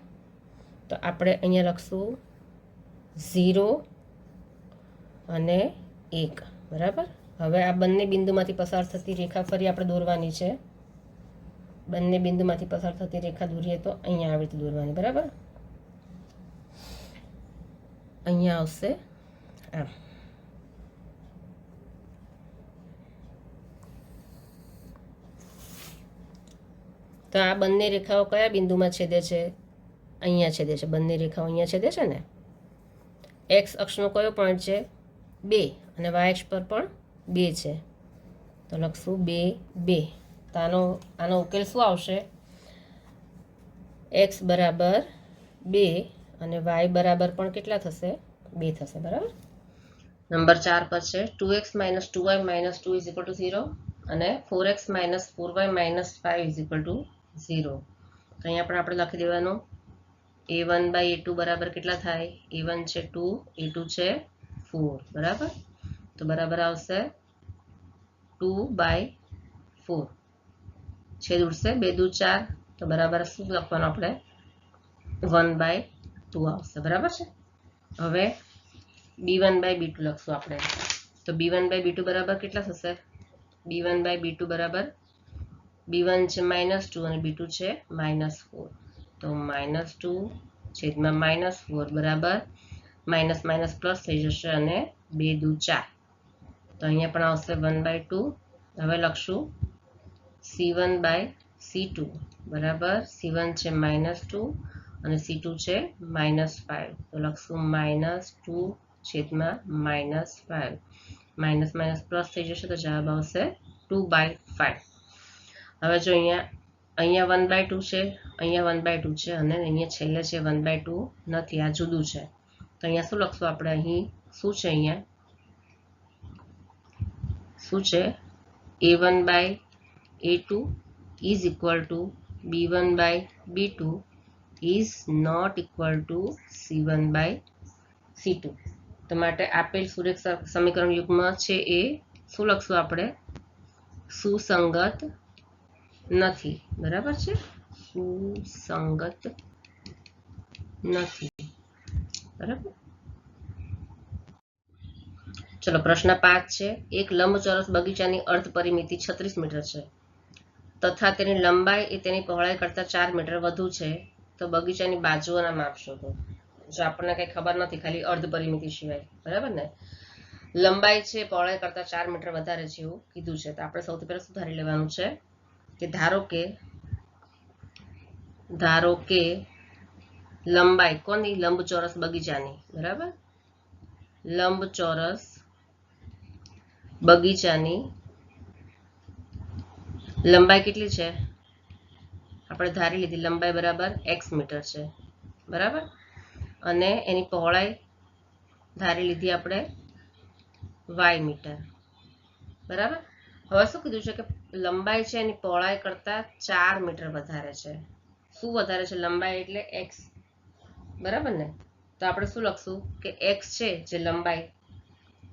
A: તો આપણે અહીંયા લખશું 0 અને 1. બરાબર. હવે આ બંને બિંદુમાંથી પસાર થતી રેખા ફરી આપણે દોરવાની છે. બંને બિંદુમાંથી પસાર થતી રેખા દોરીએ તો અહીંયા આવી રીતે દોરવાની. બરાબર, અહીંયા આવશે આમ. તો આ બંને રેખાઓ કયા બિંદુમાં છેદે છે? અહીંયા છેદે છે. બંને રેખાઓ અહીંયા છેદે છે ને. એક્સ અક્ષનો કયો પોઈન્ટ છે? 2, અને વાય અક્ષ પર પણ 2 છે. તો લખશું 2, 2. તો આનો ઉકેલ શું આવશે? એક્સ બરાબર 2 અને વાય બરાબર પણ કેટલા થશે? 2 થશે. બરાબર. નંબર 4 પર છે 2x - 2y - 2 = 0 અને 4x - 4y - 5 = 0. તો અહીંયા પણ આપણે લખી દેવાનું a1/a2 બરાબર કેટલા થાય? a1 છે 2, a2 છે 4. બરાબર. તો બરાબર આવશે 2/4. છેદ ઉડશે 2 દુ 4. તો બરાબર શું લખવાનું આપણે? 1/2 આવશે. બરાબર છે. હવે b1/b2 લખશું આપણે. તો b1/b2 બરાબર કેટલા થશે? b1/b2 બરાબર b1 છે -2 અને b2 છે -4. તો -2 છેદમાં -4 બરાબર માઇનસ માઇનસ પ્લસ થઈ જશે અને 2 દુ 4. તો અહીંયા પણ આવશે 1/2. હવે લખશું c1/c2 બરાબર c1 છે -2 અને c2 છે -5. તો લખશું -2 છેદમાં -5. માઇનસ માઇનસ પ્લસ થઈ જશે તો જવાબ આવશે 2/5. હવે જો અહીંયા 1/2 છે, અહીંયા 1/2 છે અને અહીંયા છેલ્લે છે 1/2 નથી. આ જુદું છે. તો અહીંયા શું લખશું આપણે? અહીં શું છે? અહીંયા શું છે? a1/a2 is equal to b1/b2 is not equal to c1/c2. તો માટે આપેલ સુરેખ સમીકરણ યુગ્મ છે એ શું લખશું આપણે? સુસંગત નથી. બરાબર છે, સુસંગત નથી. બરાબર. ચલો પ્રશ્ન 5 છે. એક લંબચોરસ બગીચાની અર્ધ પરિમિતિ 36 મીટર છે તથા તેની લંબાઈ એ તેની પહોળાઈ કરતાં 4 મીટર વધુ છે. તો બગીચાની બાજુઓના માપ શોધો. જો આપણને કંઈ ખબર નથી, ખાલી અર્ધ પરિમિતિ સિવાય. બરાબર ને. લંબાઈ છે પહોળાઈ કરતાં 4 મીટર વધારે છે એવું કીધું છે. તો આપણે સૌથી પહેલા શું ધારી લેવાનું છે કે ધારો કે લંબાઈ કોની? લંબચોરસ બગીચાની. બરાબર. લંબચોરસ બગીચાની લંબાઈ કેટલી છે? આપણે ધારી લીધી લંબાઈ બરાબર x મીટર છે. બરાબર. અને એની પહોળાઈ ધારી લીધી આપણે y મીટર. બરાબર. હવે શું કીધું છે કે લંબાઈ છે એની પહોળાઈ કરતાં 4 મીટર વધારે છે. શું વધારે છે? લંબાઈ એટલે x. બરાબર ને. તો આપણે શું લખશું કે x છે જે લંબાઈ,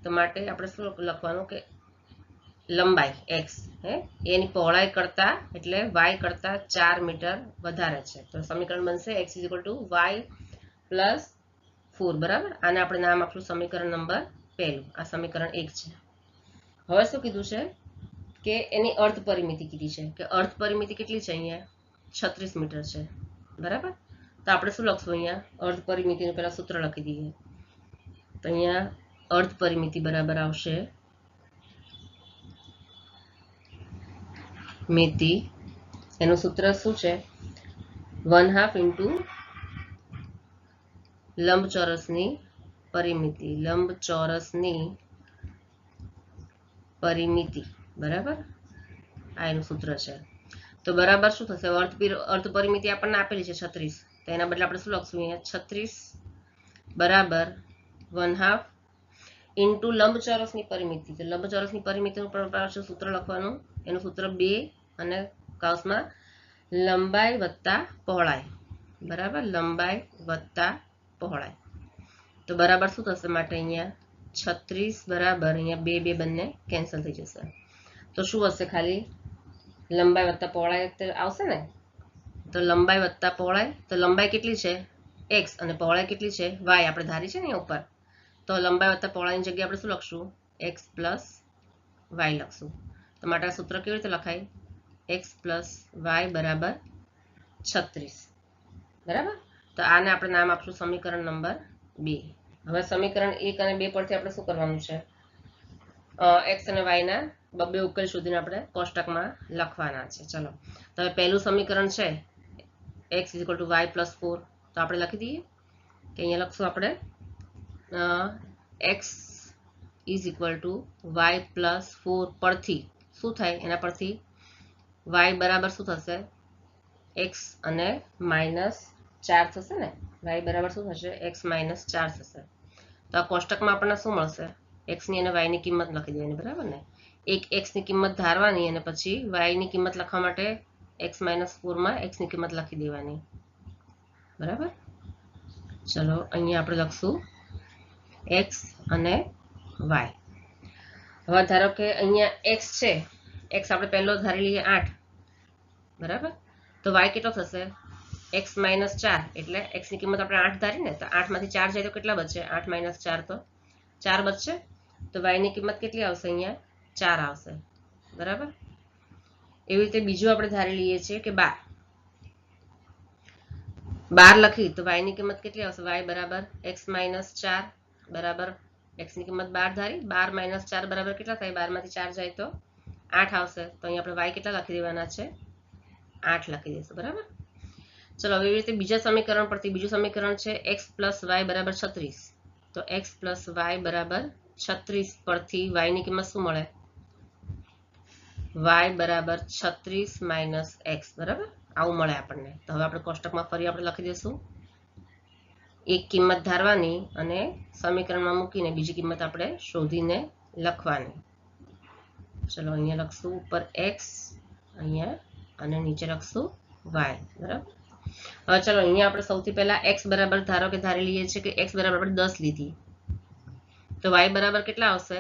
A: તો માટે આપણે શું લખવાનું કે લંબાઈ x એની પહોળાઈ કરતા એટલે y કરતા 4 મીટર વધારે છે. તો સમીકરણ બનશે x = y + 4. બરાબર. આને આપણે નામ આપશું સમીકરણ નંબર 1. આ સમીકરણ 1 છે. હવે શું કીધું છે કે એની અર્ધ પરિમિતિ કીધી છે કે અર્ધ પરિમિતિ કેટલી છે? અહીંયા 36 મીટર છે. બરાબર. તો આપણે શું લખશું? અહીંયા અર્ધ પરિમિતિનું પહેલા સૂત્ર લખી દઈએ. તો અહીંયા અર્ધ પરિમિતિ બરાબર આવશે મિતિ એનું સૂત્ર શું છે 1/2 ઇન્ટુ લંબચોરસની પરિમિતિ બરાબર આ એનું સૂત્ર છે તો બરાબર શું થશે અર્ધ પરિમિતિ આપણને આપેલી છે 36 તો એના બદલે આપણે શું લખશું અહીંયા 36 બરાબર 1/2 ઇન્ટુ લંબચોરસની પરિમિતિ તો લંબચોરસની પરિમિતિનું પણ સૂત્ર લખવાનું એનું સૂત્ર 2 અને કૌંસમાં લંબાઈ વત્તા પહોળાઈ બરાબર લંબાઈ વત્તા પહોળાઈ તો બરાબર શું થશે માટે અહીંયા 36 બરાબર અહીંયા 2 2 બંને કેન્સલ થઈ જશે તો શું હશે ખાલી લંબાઈ વત્તા પહોળાઈ આવશે ને તો લંબાઈ વત્તા પહોળાઈ તો લંબાઈ કેટલી છે x અને પહોળાઈ કેટલી છે y આપણે ધારી છે ને અહીંયા ઉપર તો લંબાઈ વત્તા પહોળાઈની જગ્યાએ આપણે શું લખશું x પ્લસ y લખશું તો માટે આ સૂત્ર કેવી રીતે લખાય x પ્લસ y બરાબર 36 બરાબર તો આને આપણે નામ આપશું સમીકરણ નંબર 2 હવે સમીકરણ 1 અને 2 પરથી આપણે શું કરવાનું છે x અને y ના બબ્બે ઉકેલ શોધીને આપણે કોષ્ટકમાં લખવાના છે ચલો તો હવે પહેલું સમીકરણ છે x = y + 4 તો આપણે લખી દઈએ કે અહીંયા લખશું આપણે x = y + 4 પરથી શું થાય એના પરથી y બરાબર શું થશે x અને -4 થશે ને y બરાબર શું થશે x - 4 થશે તો આ કોષ્ટકમાં આપણને શું મળશે x ની અને y ની કિંમત લખી દેવાની બરાબર ને એક x ની કિંમત ધારવાની અને પછી y ની કિંમત લખવા માટે x - 4 માં x ની કિંમત લખી દેવાની બરાબર ચલો અહીંયા આપણે લખશું x અને y હવે ધારો કે અહીંયા x છે x આપણે પહેલો ધારી લઈએ 8 બરાબર તો y કેટલો થશે x - 4 એટલે x ની કિંમત આપણે 8 ધારી ને તો 8 માંથી 4 જાય તો કેટલા બચશે 8 - 4 તો 4 બચશે તો y ની કિંમત કેટલી આવશે અહીંયા 4 આવશે બરાબર એવી રીતે બીજું આપણે ધારી લઈએ છીએ કે 12 લખી તો y ની કિંમત કેટલી આવશે y બરાબર x - 4 બરાબર x ની કિંમત 12 ધારી 12 - 4 બરાબર કેટલા થાય 12 માંથી 4 જાય તો 8 આવશે તો અહીં આપણે y કેટલા લખી દેવાના છે 8 લખી દઈશું બરાબર ચલો હવે એવી રીતે બીજા સમીકરણ પરથી બીજું સમીકરણ છે x + y બરાબર 36 તો x + y બરાબર 36 પરથી y ની કિંમત શું મળે y બરાબર 36 - x બરાબર આવું મળે આપણને તો હવે આપણે કોષ્ટકમાં ફરી આપણે લખી દઈશું એક કિંમત ધારવાની અને સમીકરણમાં મૂકીને બીજી કિંમત આપણે શોધીને લખવાની ચલો અહીંયા લખશું ઉપર x અહીંયા અને નીચે લખશું y બરાબર હવે ચલો અહીંયા આપણે સૌથી પહેલા x બરાબર ધારો કે ધારી લઈએ છીએ કે x બરાબર આપણે 10 લીધી તો y બરાબર કેટલા આવશે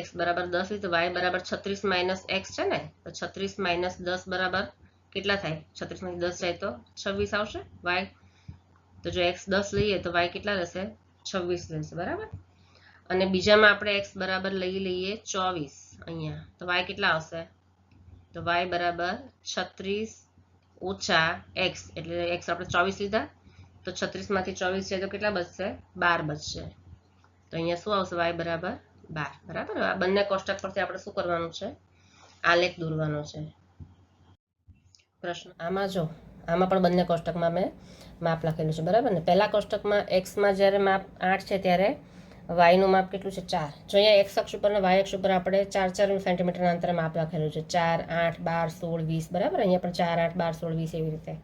A: x બરાબર 10 લીધી તો y બરાબર 36 - x છે ને તો 36 - 10 બરાબર કેટલા થાય 36 માંથી 10 જાય તો 26 આવશે y તો જો x 10 લઈએ તો y કેટલા રહેશે 26 રહેશે બરાબર અને બીજામાં આપણે x બરાબર લઈએ 24 અહીંયા તો y કેટલા આવશે તો y બરાબર 36 - x એટલે x આપણે 24 લીધા તો 36 માંથી 24 જાય તો કેટલા બચશે 12 બચશે તો અહીંયા શું આવશે y બરાબર 12 બરાબર આ બંને કોષ્ટક પરથી આપણે શું કરવાનું છે આલેખ દોરવાનો છે પ્રશ્ન આમાં જો આમાં પણ બંને કોષ્ટકમાં મેં માપ લખેલું છે બરાબર ને પહેલા કોષ્ટકમાં x માં જ્યારે માપ 8 છે ત્યારે y નું માપ કેટલું છે 4 જો અહીંયા x અક્ષ ઉપર અને y અક્ષ ઉપર આપણે 4 સેન્ટીમીટરના અંતરે માપ લખેલું છે 4 8 12 16 20 બરાબર અહીંયા પણ 4 8 12 16 20 એવી રીતે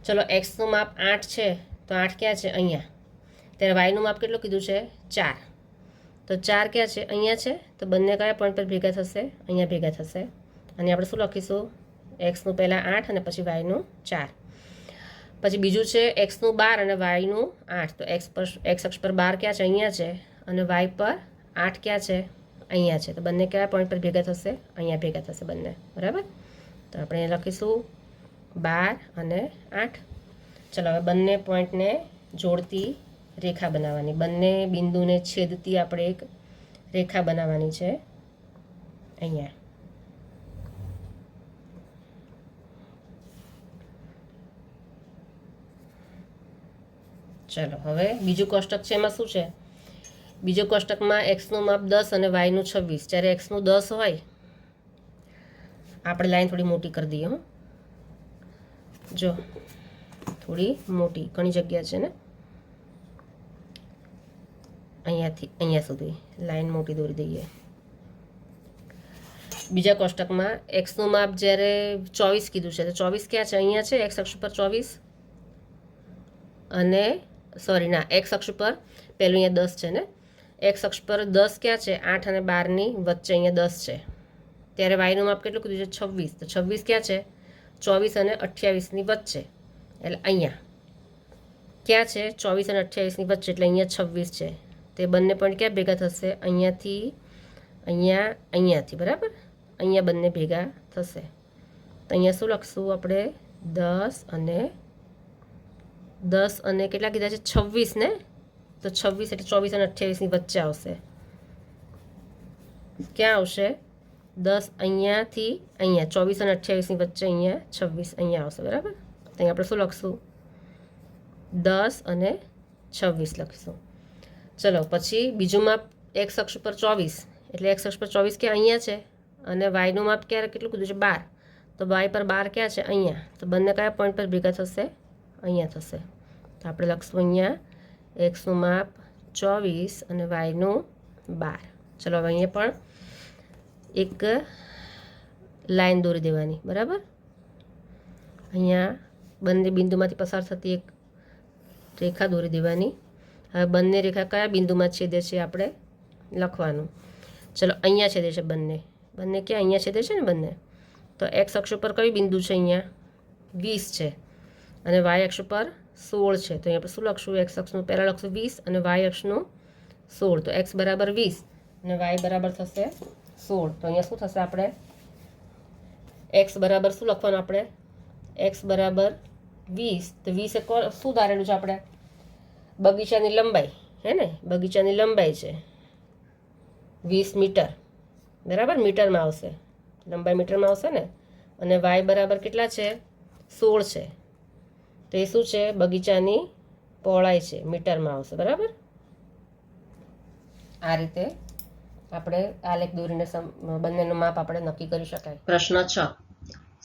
A: ચલો x નું માપ 8 છે તો 8 ક્યાં છે અહીંયા ત્યારે y નું માપ કેટલું કીધું છે 4 તો 4 ક્યાં છે અહીંયા છે તો બંને કયા પોઈન્ટ પર ભેગા થશે અહીંયા ભેગા થશે અને આપણે શું લખીશું x નું પહેલા 8 અને પછી y નું 4 પછી બીજું છે x નું 12 અને y નું 8 તો x અક્ષ પર 12 ક્યાં છે અહીંયા છે અને y પર 8 ક્યાં છે અહીંયા છે તો બંને કયા પોઈન્ટ પર ભેગા થશે અહીંયા ભેગા થશે બંને બરાબર તો આપણે લખીશું 12 અને 8 ચલો હવે બંને પોઈન્ટને જોડતી રેખા બનાવવાની બંને બિંદુને છેદતી આપણે એક રેખા બનાવવાની છે અહીંયા ચલો હવે બીજું કોષ્ટક છે એમાં શું છે બીજું કોષ્ટકમાં x નું માપ 10 અને y નું 26 જ્યારે x નું 10 હોય આપણે લાઈન થોડી મોટી કરી દઈએ. હો જો થોડી મોટી, ઘણી જગ્યા છે ને, અહીંયાથી અહીંયા સુધી લાઈન મોટી દોરી દઈએ. બીજા કોષ્ટકમાં એક્સનું માપ જ્યારે 24 કીધું છે, તો 24 ક્યાં છે? અહીંયા છે એક્સ અક્ષ પર 24, અને સોરી ના, એક્સ અક્ષ પર પહેલું અહીંયા 10 છે ને, એક્સ અક્ષ પર 10 ક્યાં છે? 8 અને 12ની વચ્ચે અહીંયા 10 છે. ત્યારે વાયનું માપ કેટલું કીધું છે? 26. તો 26 ક્યાં છે? 24 અને 28ની વચ્ચે, એટલે અહીંયા ક્યાં છે? 24 અને 28ની વચ્ચે, એટલે અહીંયા 26 છે. તે બંને પોઈન્ટ ક્યાં ભેગા થશે? અહીંયાથી અહીંયાથી, બરાબર? અહીંયા બંને ભેગા થશે. તો અહીંયા શું લખશું આપણે? 10 અને કેટલા કીધા છે? 26 ને, તો 26 એટલે 24 અને 28ની વચ્ચે આવશે. ક્યાં આવશે? 10 અહીંયાથી અહીંયા, 24 અને 28ની વચ્ચે અહીંયા 26 અહીંયા આવશે, બરાબર? તો અહીંયા આપણે શું લખશું? 10 અને 26 લખીશું. ચલો પછી બીજું માપ એક્સ અક્ષ પર 24, એટલે એક્સ અક્ષ પર 24 ક્યાં? અહીંયા છે. અને વાયનું માપ ક્યારે કેટલું કીધું છે? 12. તો વાય પર 12 ક્યાં છે? અહીંયા. તો બંને કયા પોઈન્ટ પર ભેગા થશે? અહીંયા થશે. તો આપણે લખશું અહીંયા એક્સનું માપ 24 અને વાયનું 12. ચલો હવે અહીંયા પણ એક લાઈન દોરી દેવાની, બરાબર? અહીંયા બંને બિંદુમાંથી પસાર થતી એક રેખા દોરી દેવાની. હવે બંને રેખા કયા બિંદુમાં છેદે છે આપણે લખવાનું. ચલો અહીંયા છેદે છે બંને ક્યાં? અહીંયા છેદે છે ને બંને. તો એક્સ અક્ષ ઉપર કયું બિંદુ છે? અહીંયા 20 છે, અને વાય અક્ષ ઉપર 16 છે. તો અહીંયા આપણે શું લખશું? એક્સ અક્ષનું પહેલાં લખશું 20 અને વાય અક્ષનું 16. તો એક્સ બરાબર 20 અને વાય બરાબર થશે 16. તો અહીંયા શું થશે? આપણે એક્સ બરાબર શું લખવાનું? આપણે એક્સ બરાબર 20. તો 20 એ શું ધારેલું છે આપણે? બગીચાની લંબાઈ, હે ને? બગીચાની લંબાઈ છે 20 મીટર, બરાબર? મીટરમાં આવશે, લંબાઈ મીટરમાં આવશે ને. અને વાય બરાબર કેટલા છે? 16 છે. તો એ શું છે? બગીચાની પહોળાઈ છે, મીટરમાં આવશે, બરાબર? આ રીતે આપણે આલેખ દોરીને બંનેનું માપ આપણે નક્કી કરી શકાય. પ્રશ્ન 6.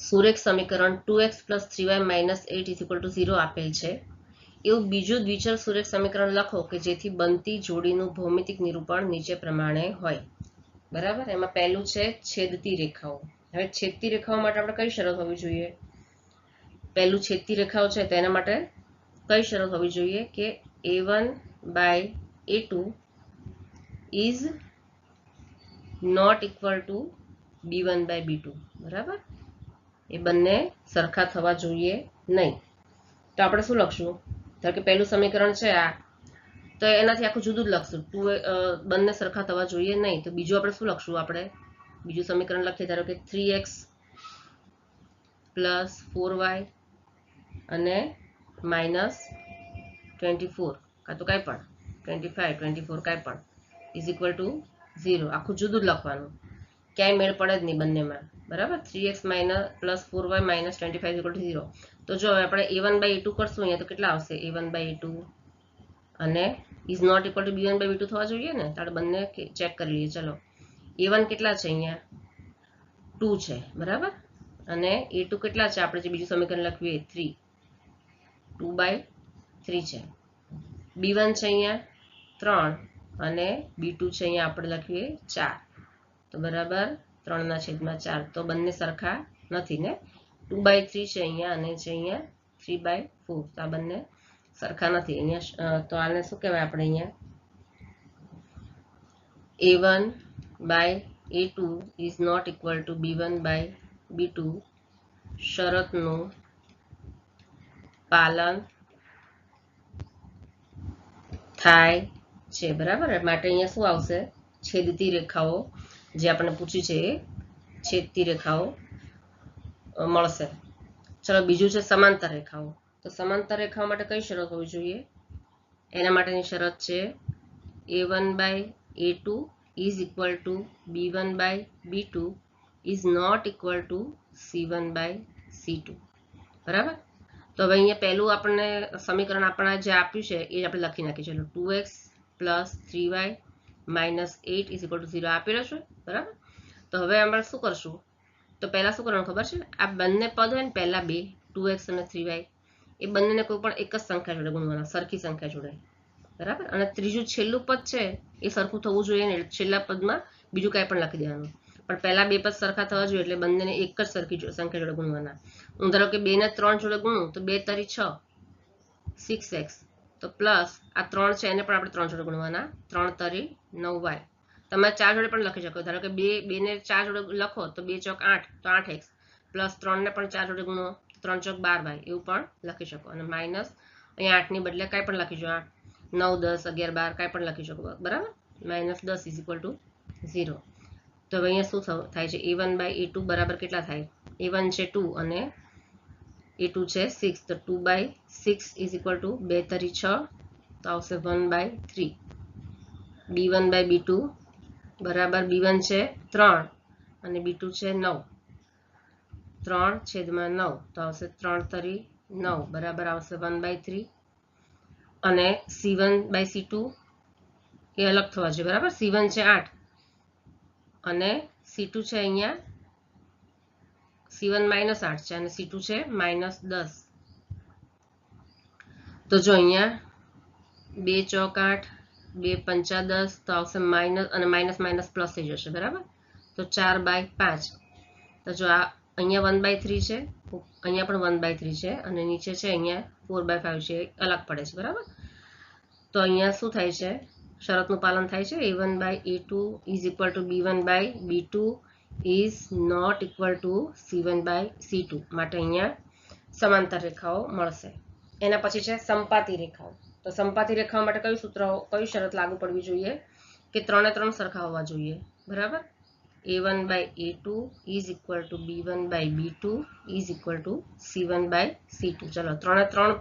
A: સુરેખ સમીકરણ 2x + 3y - 8 = 0 આપેલ છે. એવું બીજું દ્વિચલ સુરેખ સમીકરણ લખો કે જેથી બનતી જોડીનું ભૌમિતિક નિરૂપણ નીચે પ્રમાણે હોય, બરાબર? એમાં પહેલું છે છેદતી રેખાઓ. હવે છેદતી રેખાઓ માટે આપણે કઈ શરત હોવી જોઈએ? પહેલું છેદતી રેખાઓ છે તેના માટે કઈ શરત હોવી જોઈએ? કે a1/a2 is not equal to b1/b2, બરાબર? એ બંને સરખા થવા જોઈએ નહીં. તો આપણે શું લખશું? ધારો કે પહેલું સમીકરણ છે આ, તો એનાથી આખું જુદું જ લખશું. બંને સરખા થવા જોઈએ નહીં. તો બીજું આપણે શું લખશું? આપણે બીજું સમીકરણ લખીએ. ધારો કે 3x + 4y અને -24, કાં તો કાંઈ પણ 25, 24 કાંઈ પણ = 0. આખું જુદું જ લખવાનું, ક્યાંય મેળ પડે જ નહીં બંનેમાં, બરાબર? 3x + 4y - 25 = 0. તો જો આપણે a1/a2 કરશું અહીંયા, તો કેટલા આવશે? a1/a2 અને is not equal to b1/b2 થવા જોઈએ ને. તો આપણે બંને ચેક કરી લઈએ. ચલો, a1 કેટલા છે? અહીંયા 2 છે, બરાબર? અને a2 કેટલા છે? આપણે જે બીજું સમીકરણ લખ્યું એ 3, 2/3 છે. b1 છે અહીંયા 3 અને b2 છે અહીંયા આપણે લખ્યું એ 4. તો બરાબર 3/4. તો બંને સરખા નથી ને. 2/3 છે અહીંયા અને છે અહીંયા 3/4. તો આ બંને સરખા નથી અહીંયા. તો આને શું કહેવાય? આપણે અહીંયા a1/a2 is not equal to b1/b2 શરતનું પાલન થાય છે, બરાબર? માટે અહીંયા શું આવશે? છેદતી રેખાઓ જે આપણે પૂછ્યું છે એ છેદતી રેખાઓ મળશે. ચલો, બીજું છે સમાંતર રેખાઓ. તો સમાંતર રેખાઓ માટે કઈ શરત હોવી જોઈએ? એના માટેની શરત છે a1/a2 is equal to b1/b2 is not equal to c1/c2, બરાબર? તો હવે અહીંયા પહેલું આપણને સમીકરણ આપણા જે આપ્યું છે એ આપણે લખી નાખીએ. ચલો, 2x + 3y - 8 = 0 આપેલો છે, બરાબર? તો હવે આપણે શું કરશું? તો પહેલા શું કરવાનું ખબર છે, આ બંને પદ હોય ને પહેલા બે 2x અને 3y એ બંનેને કોઈ પણ એક જ સંખ્યા જોડે ગુણવાના, સરખી સંખ્યા જોડે, બરાબર. અને ત્રીજું છેલ્લું પદ છે એ સરખું થવું જોઈએ ને, છેલ્લા પદમાં બીજું કાંઈ પણ લખી દેવાનું, પણ પહેલા બે પદ સરખા થવા જોઈએ એટલે બંનેને એક જ સરખી સંખ્યા જોડે ગુણવાના. હું ધારો કે 2 ને 3 જોડે ગુણું તો 2 તરી 6 6x, તો પ્લસ આ 3 છે એને પણ આપણે 3 જોડે ગુણવાના, 3 તરી 9y. તમે 4 જોડે પણ લખી શકો, ધારો કે 2 ને 4 જોડે લખો તો 2 ચોક 8 તો 8x, પ્લસ 3 ને પણ 4 જોડે ગુણો તો 3 ચોક 12y એવું પણ લખી શકો. અને માઇનસ અહીંયા 8 ની બદલે કાંઈ પણ લખી શકો, 9 10 11 12 કાંઈ પણ લખી શકો, બરાબર. -10 = 0. તો હવે અહીંયા શું થાય છે, a1/a2 બરાબર કેટલા થાય, a1 છે 2 અને a2 છે 6, તો 2/6 = 2 તરી 6 તો આવશે 1/3. b1/b2 બરાબર, b1 છે 3 અને b2 છે 9, 3/9 તો આવશે 3 તરી 9 બરાબર આવશે 1/3. અને c1/c2 એ અલગ થવા જોઈએ, બરાબર. c1 છે 8 અને c2 છે અહીંયા c1 -8 છે અને c2 છે -10. તો જો અહીંયા 2 ચોક 8 2 પંચા 10 તો આવશે માઇનસ, અને માઇનસ માઇનસ પ્લસ થઈ જશે, બરાબર. તો 4/5. તો જો આ અહીંયા 1/3 છે, અહીંયા પણ 1/3 છે અને નીચે છે અહીંયા 4/5 છે, અલગ પડે છે, બરાબર. તો અહીંયા શું થાય છે, શરતનું પાલન થાય છે, a1/a2 = b1/b2 is not equal to c1/c2. માટે અહીંયા સમાંતર રેખાઓ મળશે. એના પછી છે સંપાતી રેખાઓ. તો સંપાતી રેખાઓ માટે કયું સૂત્ર, કઈ શરત લાગુ પડવી જોઈએ કે 3 એ 3 સરખા હોવા જોઈએ, બરાબર. a1/a2 is equal to b1/b2 is equal to c1/c2. ચલો 3 એ 3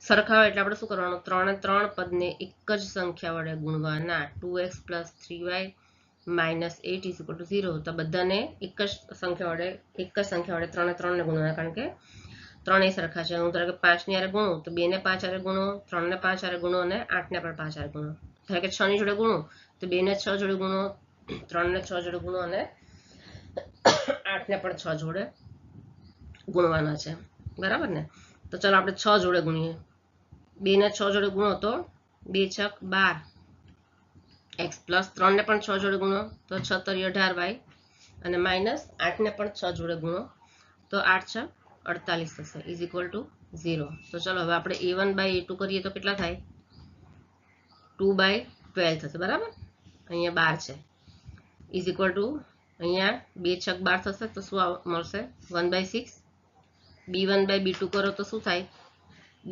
A: સરખા હોય એટલે આપણે શું કરવાનું, 3 એ 3 પદને એક જ સંખ્યા વડે ગુણવાના. 2x + 3y - 8 = 0. તો બધાને એક જ સંખ્યા વડે 3 એ 3 ને ગુણવાના, કારણ કે 3 એ સરખા છે. હું ધારો કે 5 ની હારે ગુણું તો 2 ને 5 હારે ગુણો, 3 ને 5 હારે ગુણો અને 8 ને પણ 5 હારે ગુણો. ધારો કે 6 ની જોડે ગુણું તો 2 ને 6 જોડે ગુણો, 3 ને 6 જોડે ગુણો અને 8 ને પણ 6 જોડે ગુણવાના છે, બરાબર ને. તો ચાલો આપણે 6 જોડે ગુણીએ. 2 ને 6 જોડે ગુણો તો 2 છક 12 x, પ્લસ 3 ને પણ 6 જોડે ગુણો તો 6 તરી 18y, અને માઇનસ 8 ને પણ 6 જોડે ગુણો તો 8 છક 48 થશે, ઇઝ ઇક્વલ ટુ 0. તો ચલો હવે આપણે a1/a2 કરીએ તો કેટલા થાય, 2/12 થશે, બરાબર. અહીંયા 12 છે, ઇઝ ઇક્વલ ટુ અહીંયા 2 છક 12 થશે તો શું મળશે, 1/6. b1/b2 કરો તો શું થાય,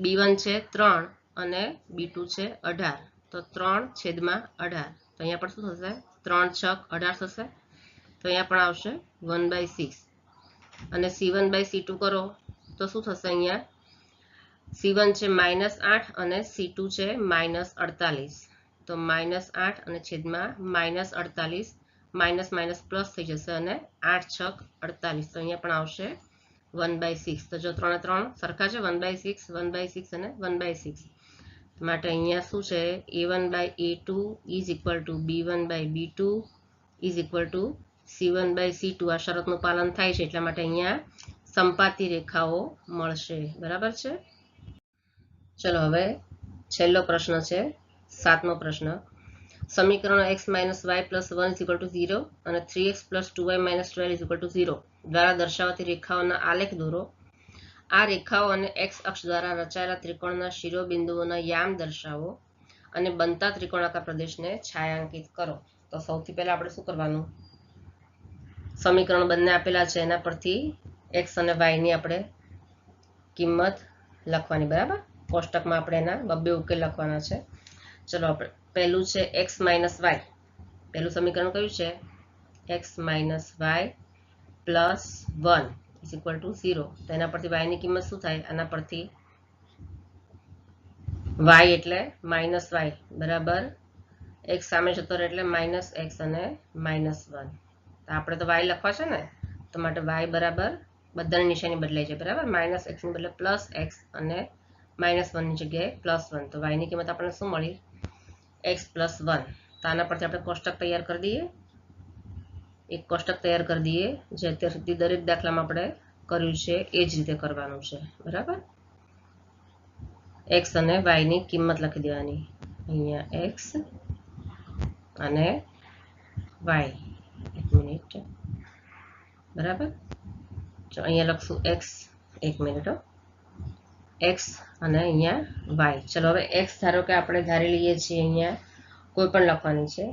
A: b1 છે 3 અને b2 છે 18, તો 3/18. તો અહીંયા પણ શું થશે, 3 છક 18 થશે, તો અહીંયા પણ આવશે 1/6. અને c1/c2 કરો તો શું થશે, અહીંયા c1 છે -8 અને c2 છે -48, તો -8 અને છેદમાં -48, માઇનસ માઇનસ પ્લસ થઈ જશે અને 8 છક 48, તો અહીંયા પણ આવશે 1/6. તો જો 3 એ 3 સરખા છે, 1/6 1/6 અને 1/6. માટે અહીંયા શું છે, a1/a2 is equal to b1/b2 is equal to c1/c2. આ શરતનું પાલન થાય છે એટલા માટે અહીંયા સંપાતી રેખાઓ મળશે, બરાબર છે. ચલો હવે છેલ્લો પ્રશ્ન છે, 7મો પ્રશ્ન. સમીકરણ x - y + 1 = 0 અને 3x + 2y - 12 = 0 દ્વારા દર્શાવાતી રેખાઓના આલેખ દોરો. આ રેખાઓ અને x અક્ષ દ્વારા રચાયેલા ત્રિકોણના શિરોબિંદુઓના યામ દર્શાવો અને બનતા ત્રિકોણાકાર પ્રદેશને છાયાંકિત કરો. તો સૌથી પહેલા આપણે શું કરવાનું, સમીકરણ બંને આપેલા છે એના પરથી x અને y ની આપણે કિંમત લખવાની, બરાબર. કોષ્ટકમાં આપણે એના બબ્બે ઉકેલ લખવાના છે. ચલો આપણે પહેલું છે x - y. પહેલું સમીકરણ કયું છે, x - y + 1 = 0. તો એના પરથી y ની કિંમત શું થાય, આના પરથી y એટલે -y બરાબર x સામે જતો રહે એટલે -x અને -1. તો આપણે તો y લખવા છે ને, તો માટે y બરાબર બધાની નિશાની બદલાઈ છે, બરાબર. -x ની બદલે +x અને -1 ની જગ્યાએ +1. તો y ની કિંમત આપણને શું મળી, x + 1. તો આના પરથી આપણે કોષ્ટક તૈયાર કરી દઈએ. એક કોષ્ટક તૈયાર કરી દઈએ જે અત્યાર સુધી દરેક દાખલામાં આપણે કર્યું છે એ જ રીતે કરવાનું છે. બરાબર, એક્સ અને વાયની કિંમત લખી દેવાની. અહીંયા એક્સ અને વાય. એક મિનિટ. બરાબર, જો અહીંયા લખશું એક્સ. એક મિનિટ. એક્સ અને અહીંયા વાય. ચલો હવે એક્સ ધારો કે આપણે ધારી લઈએ છીએ, અહીંયા કોઈ પણ લખવાની છે.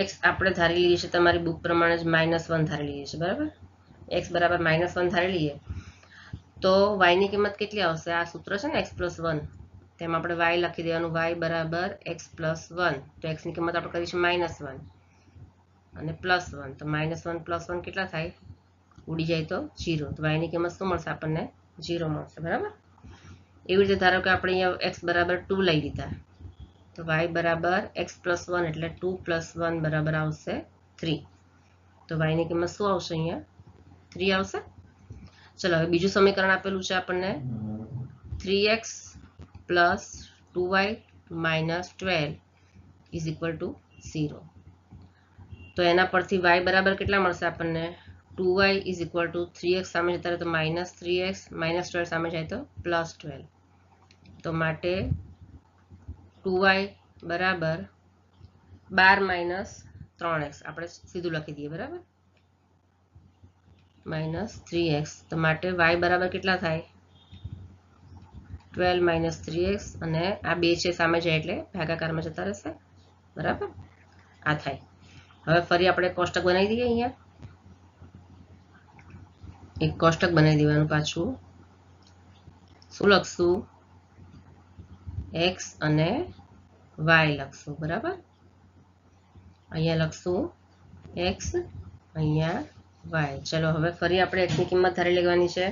A: એક્સ આપણે ધારી લઈએ છીએ તમારી બુક પ્રમાણે જ -1 ધારી લઈએ છીએ. બરાબર, એક્સ બરાબર -1 ધારી લઈએ તો વાયની કિંમત કેટલી આવશે? આ સૂત્ર છે ને x + 1, તેમાં આપણે વાય લખી દેવાનું. વાય બરાબર x + 1. તો એક્સની કિંમત આપણે કરી છે -1 અને +1. તો -1 + 1 કેટલા થાય? ઉડી જાય તો 0. તો વાયની કિંમત શું મળશે આપણને? 0 મળશે. બરાબર, એવી રીતે ધારો કે આપણે અહીંયા x બરાબર 2 લઈ લીધા, તો y બરાબર x + 1 એટલે 2 + 1 બરાબર આવશે 3. તો વાયની કિંમત શું આવશે? અહીંયા 3 આવશે. ચલો હવે બીજું સમીકરણ આપેલું છે આપણને 3x + 2y - 12 = 0. તો એના પરથી y બરાબર કેટલા મળશે આપણને? 2y = 3x સામે જતા રહે તો -3x, -12 સામે જાય તો +12. તો માટે 2y બરાબર 12 - 3x આપણે સીધું લખી દઈએ. બરાબર, -3x. તો માટે y બરાબર કેટલા થાય? 12 - 3x અને આ 2 છે સામે જાય એટલે ભાગાકારમાં જતા રહેશે. બરાબર, આ થાય. હવે ફરી આપણે કોષ્ટક બનાવી દઈએ. અહીંયા એક કોષ્ટક બનાવી દેવાનું પાછું. શું લખશું? x અને y લખશું. બરાબર, અહીંયા લખશું x, અહીંયા y. ચલો હવે ફરી આપણે x ની કિંમત ધારી લેવાની છે.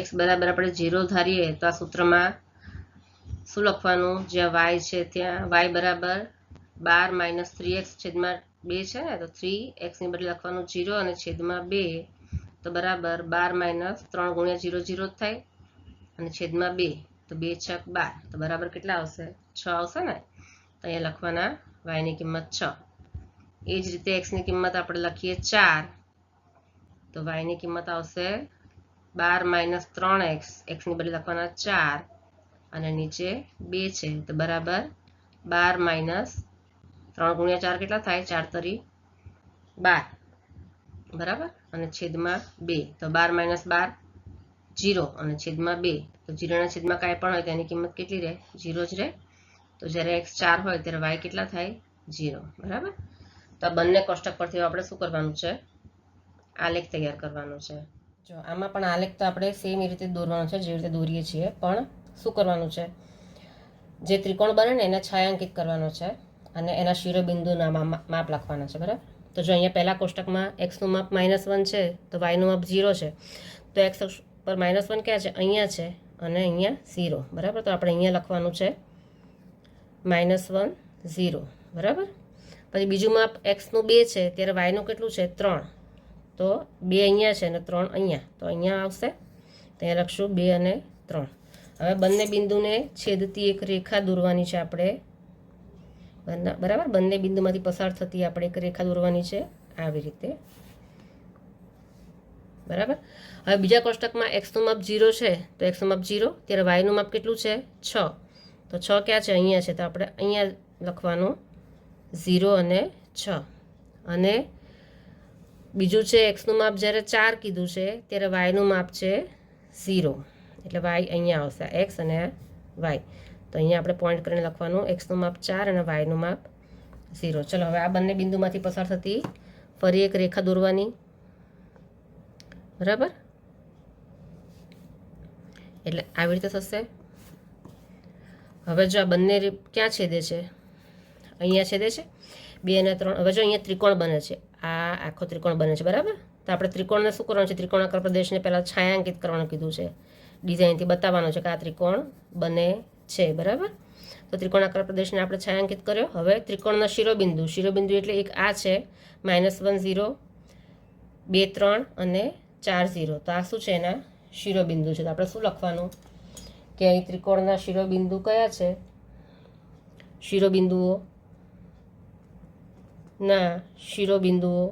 A: x બરાબર આપણે 0 ધારીએ તો આ સૂત્રમાં શું લખવાનું? જ્યાં y છે ત્યાં y બરાબર 12 - 3x છેદમાં 2 છે ને, તો 3x ની બદલે લખવાનું 0 અને છેદમાં 2. તો બરાબર 12 - 3 × 0 0 જ થાય અને છેદમાં 2. તો 2 × 6 = 12. તો બરાબર કેટલા આવશે? 6 આવશે ને. તો અહીંયા લખવાના y ની કિંમત 6. એ જ રીતે x ની કિંમત આપણે લખીએ 4. તો y ની કિંમત આવશે 12 - 3x. x ની બદલે લખવાના 4 અને નીચે 2 છે. તો બરાબર 12 - 3 × 4 કેટલા થાય? 4 × 3 = 12. બરાબર, અને છેદમાં 2. તો 12 - 12 0 અને છેદમાં 2. તો 0 ના છેદમાં કાંઈ પણ હોય તો એની કિંમત કેટલી રહે? 0 જ રહે. તો જ્યારે x 4 હોય ત્યારે y કેટલા થાય? 0. બરાબર, તો આ બંને કોષ્ટક પરથી આપણે શું કરવાનું છે? આલેખ તૈયાર કરવાનો છે. જો આમાં પણ આલેખ તો આપણે સેમ એ રીતે દોરવાનો છે જેવી રીતે દોરીએ છીએ, પણ શું કરવાનું છે? જે ત્રિકોણ બને ને એને છાયાંકિત કરવાનો છે અને એના શિરોબિંદુના માપ લખવાના છે. બરાબર, તો જો અહીંયા પહેલા કોષ્ટકમાં x નું માપ -1 છે તો y નું માપ 0 છે. તો x પર -1 ક્યાં છે? અહીંયા છે અને અહીંયા 0. બરાબર, તો આપણે અહીંયા લખવાનું છે -1 0. બરાબર, પછી બીજું માપ x નું 2 છે ત્યારે y નું કેટલું છે? 3. તો 2 અહીંયા છે અને 3 અહીંયા. તો અહીંયા આવશે. ત્યાં લખશું 2 અને 3. હવે બંને બિંદુને છેદતી એક રેખા દોરવાની છે આપણે. બરાબર, બંને બિંદુમાંથી પસાર થતી આપણે એક રેખા દોરવાની છે આવી રીતે. બરાબર, હવે બીજા કોષ્ટકમાં x નું માપ 0 છે તો x નું માપ 0, ત્યારે y નું માપ કેટલું છે? 6. તો 6 ક્યાં છે? અહીંયા છે. તો આપણે અહીંયા લખવાનું 0 અને 6. અને બીજું છે x નું માપ જ્યારે 4 કીધું છે ત્યારે y નું માપ છે 0. એટલે y અહીંયા આવશે, x અને y. તો અહીંયા આપણે પોઈન્ટ કરીને લખવાનું x નું માપ 4 અને y નું માપ 0. ચલો હવે આ બંને બિંદુમાંથી પસાર થતી ફરી એક રેખા દોરવાની. બરાબર, એટલે આવી રીતે થશે. હવે જો આ બંને ક્યાં છેદે છે? અહીંયા છેદે છે 2 અને 3. હવે જો અહીંયા ત્રિકોણ બને છે, આ આખો ત્રિકોણ બને છે. બરાબર, તો આપણે ત્રિકોણને શું કરવાનું છે? ત્રિકોણાકાર પ્રદેશને પહેલાં છાયાંકિત કરવાનું કીધું છે. ડિઝાઇનથી બતાવવાનું છે કે આ ત્રિકોણ બને છે. બરાબર, તો ત્રિકોણાકાર પ્રદેશને આપણે છાયાંકિત કર્યો. હવે ત્રિકોણના શિરોબિંદુ એટલે એક આ છે -1 0, 2 3 અને 4 0. તો આ શું છે? એના શિરોબિંદુ છે. તો આપણે શું લખવાનું કે અહીં ત્રિકોણના શિરોબિંદુ કયા છે? શિરોબિંદુઓ ના શિરોબિંદુઓ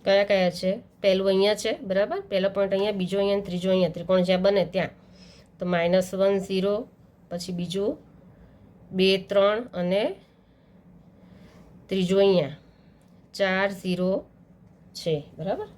A: કયા કયા છે? પહેલું અહીંયા છે, બરાબર, પહેલો પોઈન્ટ અહીંયા, બીજો અહીંયા, ત્રીજો અહીંયા, ત્રિકોણ જ્યાં બને ત્યાં. તો -1 0, પછી બીજું 2 3 અને ત્રીજું અહીંયા 4 0 છે, બરાબર.